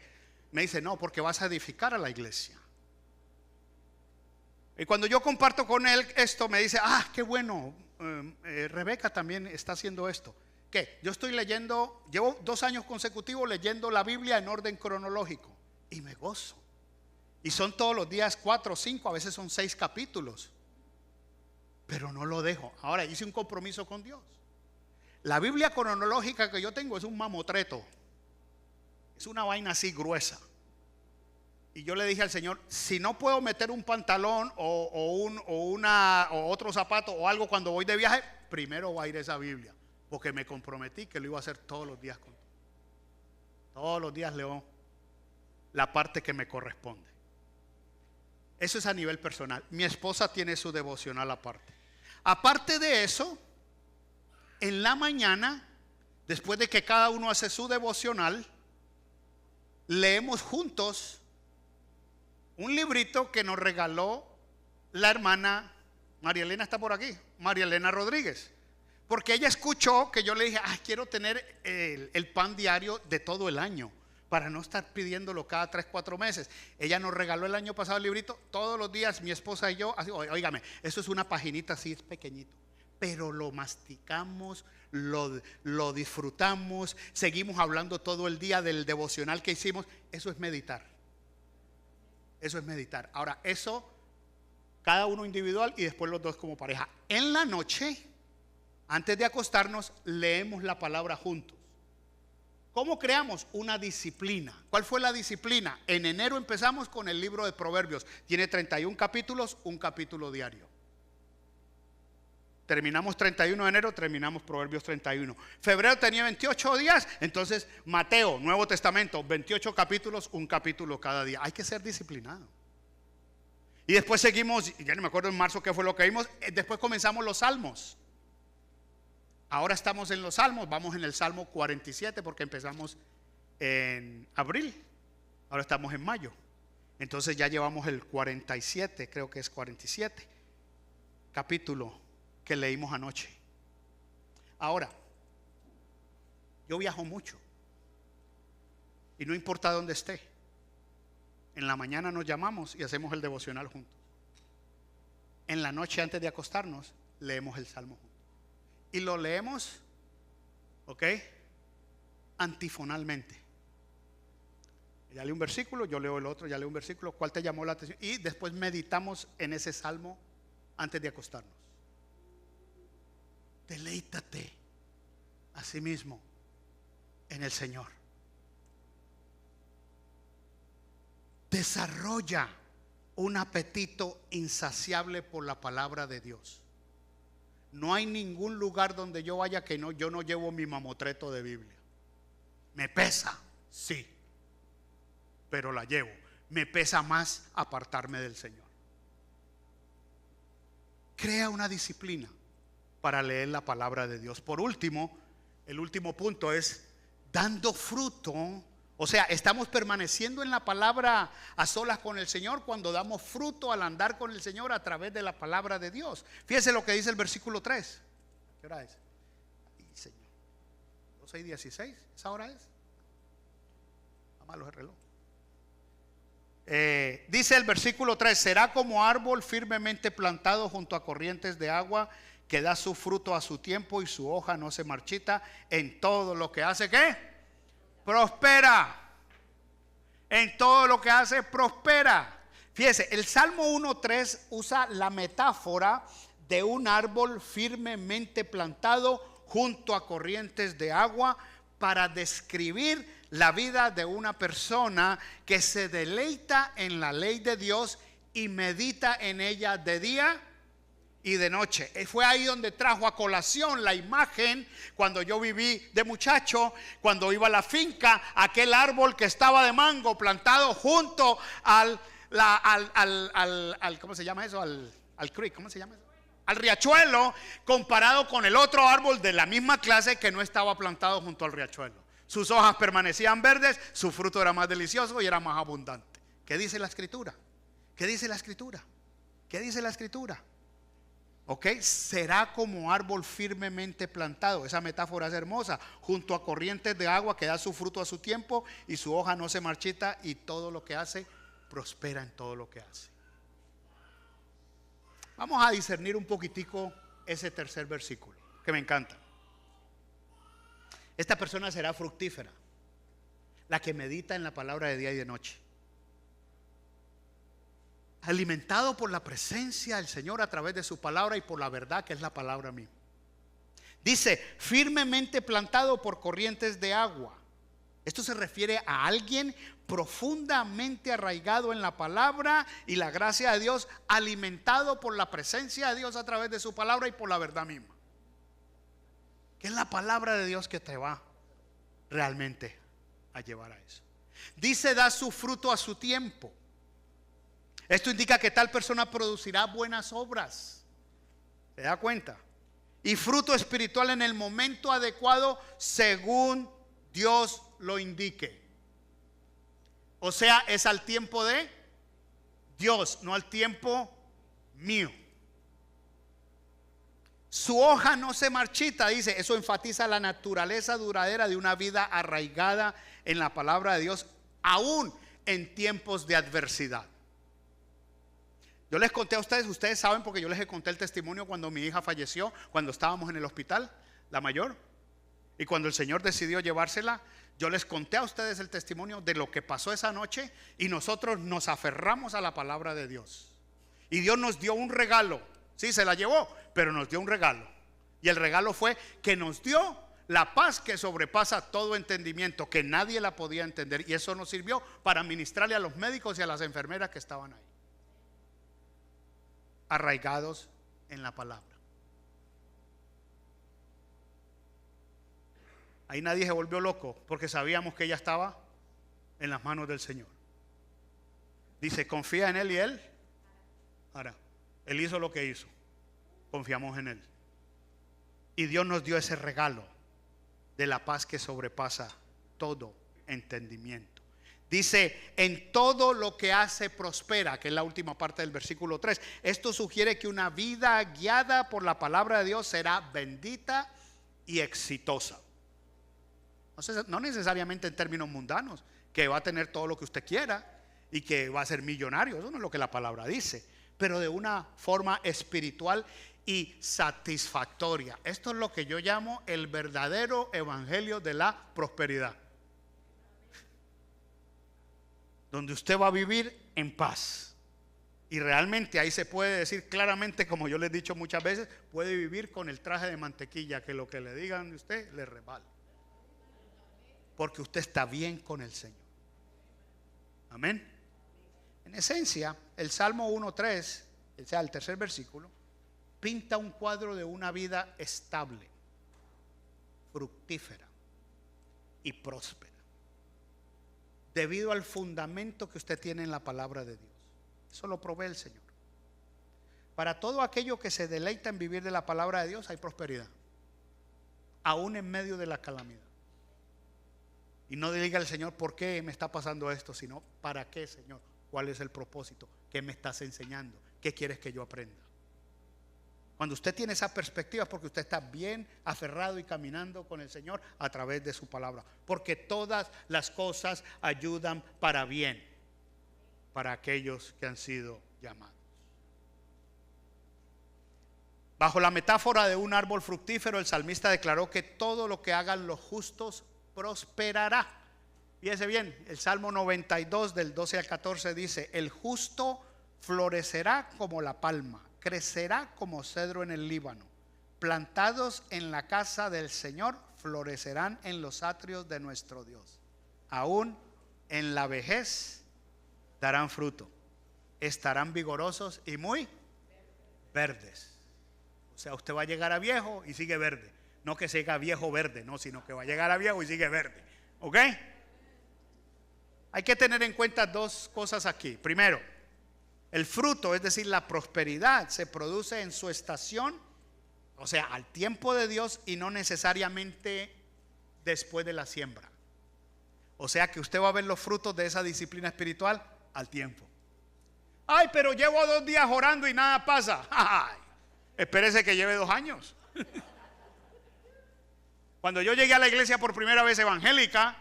Me dice: no, porque vas a edificar a la iglesia. Y cuando yo comparto con él esto, me dice: qué bueno, Rebeca también está haciendo esto. ¿Qué? Yo estoy leyendo, llevo 2 años consecutivos leyendo la Biblia en orden cronológico y me gozo. Y son todos los días 4 o 5, a veces son 6 capítulos. Pero no lo dejo. Ahora hice un compromiso con Dios. La Biblia cronológica que yo tengo es un mamotreto. Es una vaina así gruesa. Y yo le dije al Señor: si no puedo meter un pantalón o otro zapato o algo cuando voy de viaje, primero va a ir esa Biblia. Porque me comprometí que lo iba a hacer todos los días. Todos los días leo la parte que me corresponde. Eso es a nivel personal. Mi esposa tiene su devocional aparte. Aparte de eso, en la mañana, después de que cada uno hace su devocional, leemos juntos un librito que nos regaló la hermana María Elena. Está por aquí, María Elena Rodríguez. Porque ella escuchó que yo le dije: quiero tener el pan diario de todo el año, para no estar pidiéndolo cada 3, 4 meses. Ella nos regaló el año pasado el librito. Todos los días mi esposa y yo, así, óigame, eso es una paginita así, es pequeñito, pero lo masticamos, lo disfrutamos, seguimos hablando todo el día del devocional que hicimos. Eso es meditar. Eso es meditar. Ahora, eso cada uno individual y después los dos como pareja. En la noche, antes de acostarnos, leemos la palabra juntos. ¿Cómo creamos una disciplina? ¿Cuál fue la disciplina? En enero empezamos con el libro de Proverbios. Tiene 31 capítulos, un capítulo diario. Terminamos 31 de enero, terminamos Proverbios 31. Febrero tenía 28 días, entonces Mateo, Nuevo Testamento, 28 capítulos, un capítulo cada día. Hay que ser disciplinado. Y después seguimos, ya no me acuerdo en marzo qué fue lo que vimos. Después comenzamos los salmos. Ahora estamos en los salmos, vamos en el Salmo 47 porque empezamos en abril. Ahora estamos en mayo. Entonces ya llevamos el 47, creo que es 47 capítulo que leímos anoche. Ahora, yo viajo mucho y no importa dónde esté, en la mañana nos llamamos y hacemos el devocional juntos. En la noche antes de acostarnos leemos el salmo juntos. Y lo leemos, ¿ok? Antifonalmente. Ella lee un versículo, yo leo el otro, ya leo un versículo. ¿Cuál te llamó la atención? Y después meditamos en ese salmo antes de acostarnos. Deleítate a sí mismo en el Señor. Desarrolla un apetito insaciable por la palabra de Dios. No hay ningún lugar donde yo vaya que yo no llevo mi mamotreto de Biblia. Me pesa, sí, pero la llevo. Me pesa más apartarme del Señor. Crea una disciplina para leer la palabra de Dios. Por último, el último punto es dando fruto. O sea, estamos permaneciendo en la palabra a solas con el Señor cuando damos fruto al andar con el Señor a través de la palabra de Dios. Fíjese lo que dice el versículo 3. ¿Qué hora es? Ay, Señor. 12:16. ¿Esa hora es? Está malo el reloj. Dice el versículo 3: será como árbol firmemente plantado junto a corrientes de agua, que da su fruto a su tiempo y su hoja no se marchita. En todo lo que hace, ¿qué? Prospera. En todo lo que hace, prospera. Fíjese, el Salmo 1:3 usa la metáfora de un árbol firmemente plantado junto a corrientes de agua, para describir la vida de una persona que se deleita en la ley de Dios y medita en ella de día y de noche. Fue ahí donde trajo a colación la imagen cuando yo viví de muchacho, cuando iba a la finca, aquel árbol que estaba de mango plantado junto al ¿cómo se llama eso? Al creek, ¿cómo se llama eso? Al riachuelo, comparado con el otro árbol de la misma clase que no estaba plantado junto al riachuelo. Sus hojas permanecían verdes, su fruto era más delicioso y era más abundante. ¿Qué dice la escritura? ¿Qué dice la escritura? ¿Qué dice la escritura? Ok, será como árbol firmemente plantado. Esa metáfora es hermosa. Junto a corrientes de agua, que da su fruto a su tiempo y su hoja no se marchita, y todo lo que hace prospera en todo lo que hace. Vamos a discernir un poquitico ese tercer versículo, que me encanta. Esta persona será fructífera, la que medita en la palabra de día y de noche, alimentado por la presencia del Señor a través de su palabra y por la verdad, que es la palabra misma. Dice, firmemente plantado por corrientes de agua. Esto se refiere a alguien profundamente arraigado en la palabra y la gracia de Dios, alimentado por la presencia de Dios a través de su palabra y por la verdad misma. Que es la palabra de Dios que te va realmente a llevar a eso. Dice, da su fruto a su tiempo. Esto indica que tal persona producirá buenas obras. ¿Se da cuenta? Y fruto espiritual en el momento adecuado, según Dios lo indique. O sea, es al tiempo de Dios, no al tiempo mío. Su hoja no se marchita, dice. Eso enfatiza la naturaleza duradera de una vida arraigada en la palabra de Dios, aún en tiempos de adversidad. Yo les conté a ustedes saben, porque yo les conté el testimonio cuando mi hija falleció, cuando estábamos en el hospital, la mayor, y cuando el Señor decidió llevársela. Yo les conté a ustedes el testimonio de lo que pasó esa noche, y nosotros nos aferramos a la palabra de Dios. Y Dios nos dio un regalo. Sí, se la llevó, pero nos dio un regalo. Y el regalo fue que nos dio la paz que sobrepasa todo entendimiento, que nadie la podía entender. Y eso nos sirvió para ministrarle a los médicos y a las enfermeras que estaban ahí, arraigados en la palabra. Ahí nadie se volvió loco, porque sabíamos que ella estaba en las manos del Señor. Dice, confía en Él y Él hará. Él hizo lo que hizo. Confiamos en Él. Y Dios nos dio ese regalo de la paz que sobrepasa todo entendimiento. Dice, en todo lo que hace prospera, que es la última parte del versículo 3. Esto sugiere que una vida guiada por la palabra de Dios será bendita y exitosa. No necesariamente en términos mundanos, que va a tener todo lo que usted quiera y que va a ser millonario. Eso no es lo que la palabra dice, pero de una forma espiritual y satisfactoria. Esto es lo que yo llamo el verdadero evangelio de la prosperidad, donde usted va a vivir en paz. Y realmente ahí se puede decir claramente, como yo les he dicho muchas veces, puede vivir con el traje de mantequilla, que lo que le digan de usted le resbala, porque usted está bien con el Señor. Amén. En esencia, el Salmo 1:3, o sea, el tercer versículo, pinta un cuadro de una vida estable, fructífera y próspera, debido al fundamento que usted tiene en la palabra de Dios. Eso lo provee el Señor. Para todo aquello que se deleita en vivir de la palabra de Dios, hay prosperidad, aún en medio de la calamidad. Y no diga al Señor, ¿por qué me está pasando esto? Sino, ¿para qué, Señor? ¿Cuál es el propósito? ¿Qué me estás enseñando? ¿Qué quieres que yo aprenda? Cuando usted tiene esa perspectiva, es porque usted está bien aferrado y caminando con el Señor a través de su palabra. Porque todas las cosas ayudan para bien, para aquellos que han sido llamados. Bajo la metáfora de un árbol fructífero, el salmista declaró que todo lo que hagan los justos prosperará. Fíjese bien, el Salmo 92 del 12 al 14 dice, el justo florecerá como la palma crecerá como cedro en el Líbano. Plantados en la casa del Señor, florecerán en los atrios de nuestro Dios. Aún en la vejez darán fruto. Estarán vigorosos y muy verdes. O sea, usted va a llegar a viejo y sigue verde. No que siga viejo verde, no, sino que va a llegar a viejo y sigue verde. ¿Ok? Hay que tener en cuenta dos cosas aquí. Primero, el fruto, es decir, la prosperidad, se produce en su estación, o sea, al tiempo de Dios, y no necesariamente después de la siembra. O sea que usted va a ver los frutos de esa disciplina espiritual al tiempo. Ay, pero llevo 2 días orando y nada pasa. Ay, espérese que lleve 2 años. Cuando yo llegué a la iglesia por primera vez evangélica,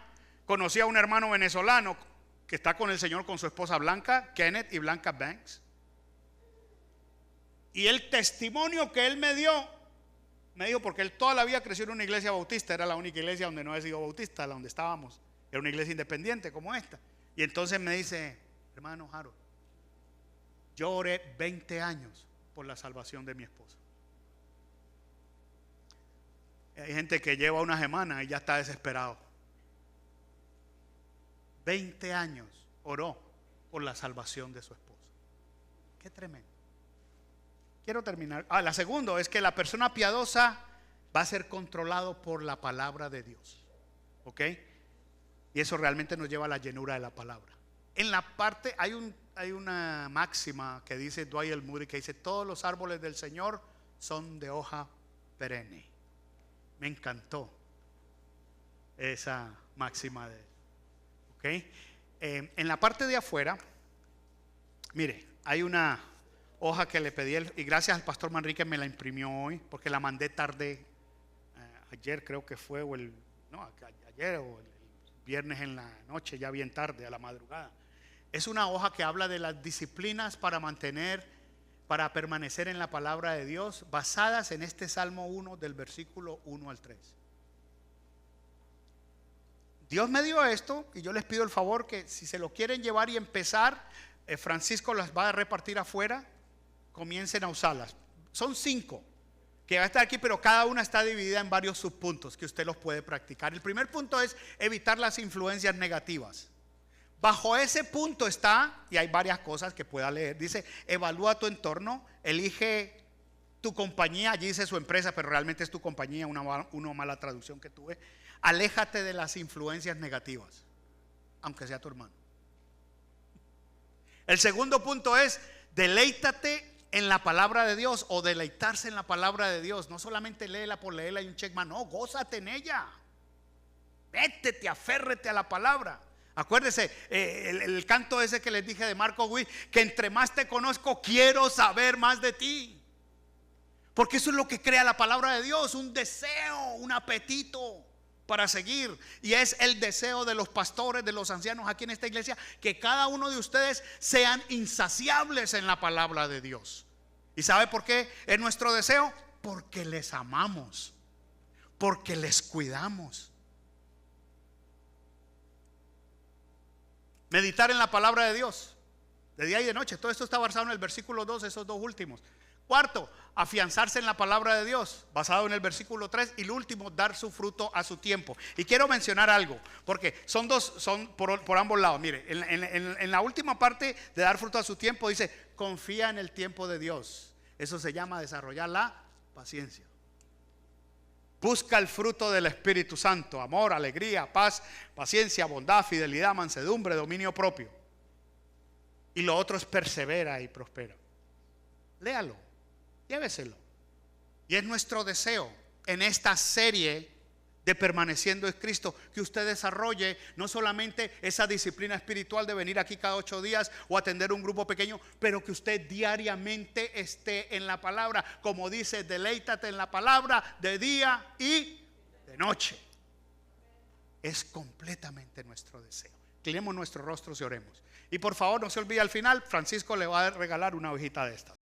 conocí a un hermano venezolano que está con el Señor, con su esposa Blanca, Kenneth y Blanca Banks. Y el testimonio que él me dio, porque él toda la vida creció en una iglesia bautista, era la única iglesia donde no he sido bautista, la donde estábamos, era una iglesia independiente como esta. Y entonces me dice, hermano Harold, yo oré 20 años por la salvación de mi esposa. Hay gente que lleva una semana y ya está desesperado. 20 años oró por la salvación de su esposa. Qué tremendo. Quiero terminar. La segunda es que la persona piadosa va a ser controlado por la palabra de Dios. ¿Ok? Y eso realmente nos lleva a la llenura de la palabra. En la parte, hay una máxima que dice Dwight L. Moody, que dice: todos los árboles del Señor son de hoja perenne. Me encantó esa máxima de él. ¿Ok? En la parte de afuera, mire, hay una hoja que le pedí y gracias al pastor Manrique me la imprimió hoy, porque la mandé tarde, ayer creo que fue, ayer o el viernes en la noche, ya bien tarde, a la madrugada. Es una hoja que habla de las disciplinas para permanecer en la palabra de Dios, basadas en este Salmo 1 del versículo 1 al 3. Dios me dio esto y yo les pido el favor que si se lo quieren llevar y empezar, Francisco las va a repartir afuera, comiencen a usarlas. Son 5 que va a estar aquí, pero cada una está dividida en varios subpuntos que usted los puede practicar. El primer punto es evitar las influencias negativas. Bajo ese punto está, y hay varias cosas que pueda leer, dice: evalúa tu entorno, elige tu compañía. Allí dice su empresa, pero realmente es tu compañía, una mala traducción que tuve. Aléjate de las influencias negativas, aunque sea tu hermano. El segundo punto es: deleítate en la palabra de Dios, o deleitarse en la palabra de Dios. No solamente léela por leerla y un checkman, no, gózate en ella. Métete, aférrete a la palabra. Acuérdese, el canto ese que les dije de Marco Witt, que entre más te conozco, quiero saber más de ti. Porque eso es lo que crea la palabra de Dios, un deseo, un apetito para seguir. Y es el deseo de los pastores, de los ancianos aquí en esta iglesia, que cada uno de ustedes sean insaciables en la palabra de Dios. ¿Y sabe por qué es nuestro deseo? Porque les amamos, porque les cuidamos. Meditar en la palabra de Dios de día y de noche. Todo esto está basado en el versículo 2, esos 2 últimos. Cuarto, afianzarse en la palabra de Dios, basado en el versículo 3. Y lo último, dar su fruto a su tiempo. Y quiero mencionar algo, porque son por ambos lados. Mire, en la última parte de dar fruto a su tiempo dice: confía en el tiempo de Dios. Eso se llama desarrollar la paciencia. Busca el fruto del Espíritu Santo: amor, alegría, paz, paciencia, bondad, fidelidad, mansedumbre, dominio propio. Y lo otro es persevera y prospera. Léalo, lléveselo. Y es nuestro deseo en esta serie de Permaneciendo en Cristo, que usted desarrolle no solamente esa disciplina espiritual de venir aquí cada 8 días o atender un grupo pequeño, pero que usted diariamente esté en la palabra. Como dice, deleítate en la palabra de día y de noche. Es completamente nuestro deseo. Inclinemos nuestros rostros y oremos. Y por favor, no se olvide, al final Francisco le va a regalar una hojita de estas.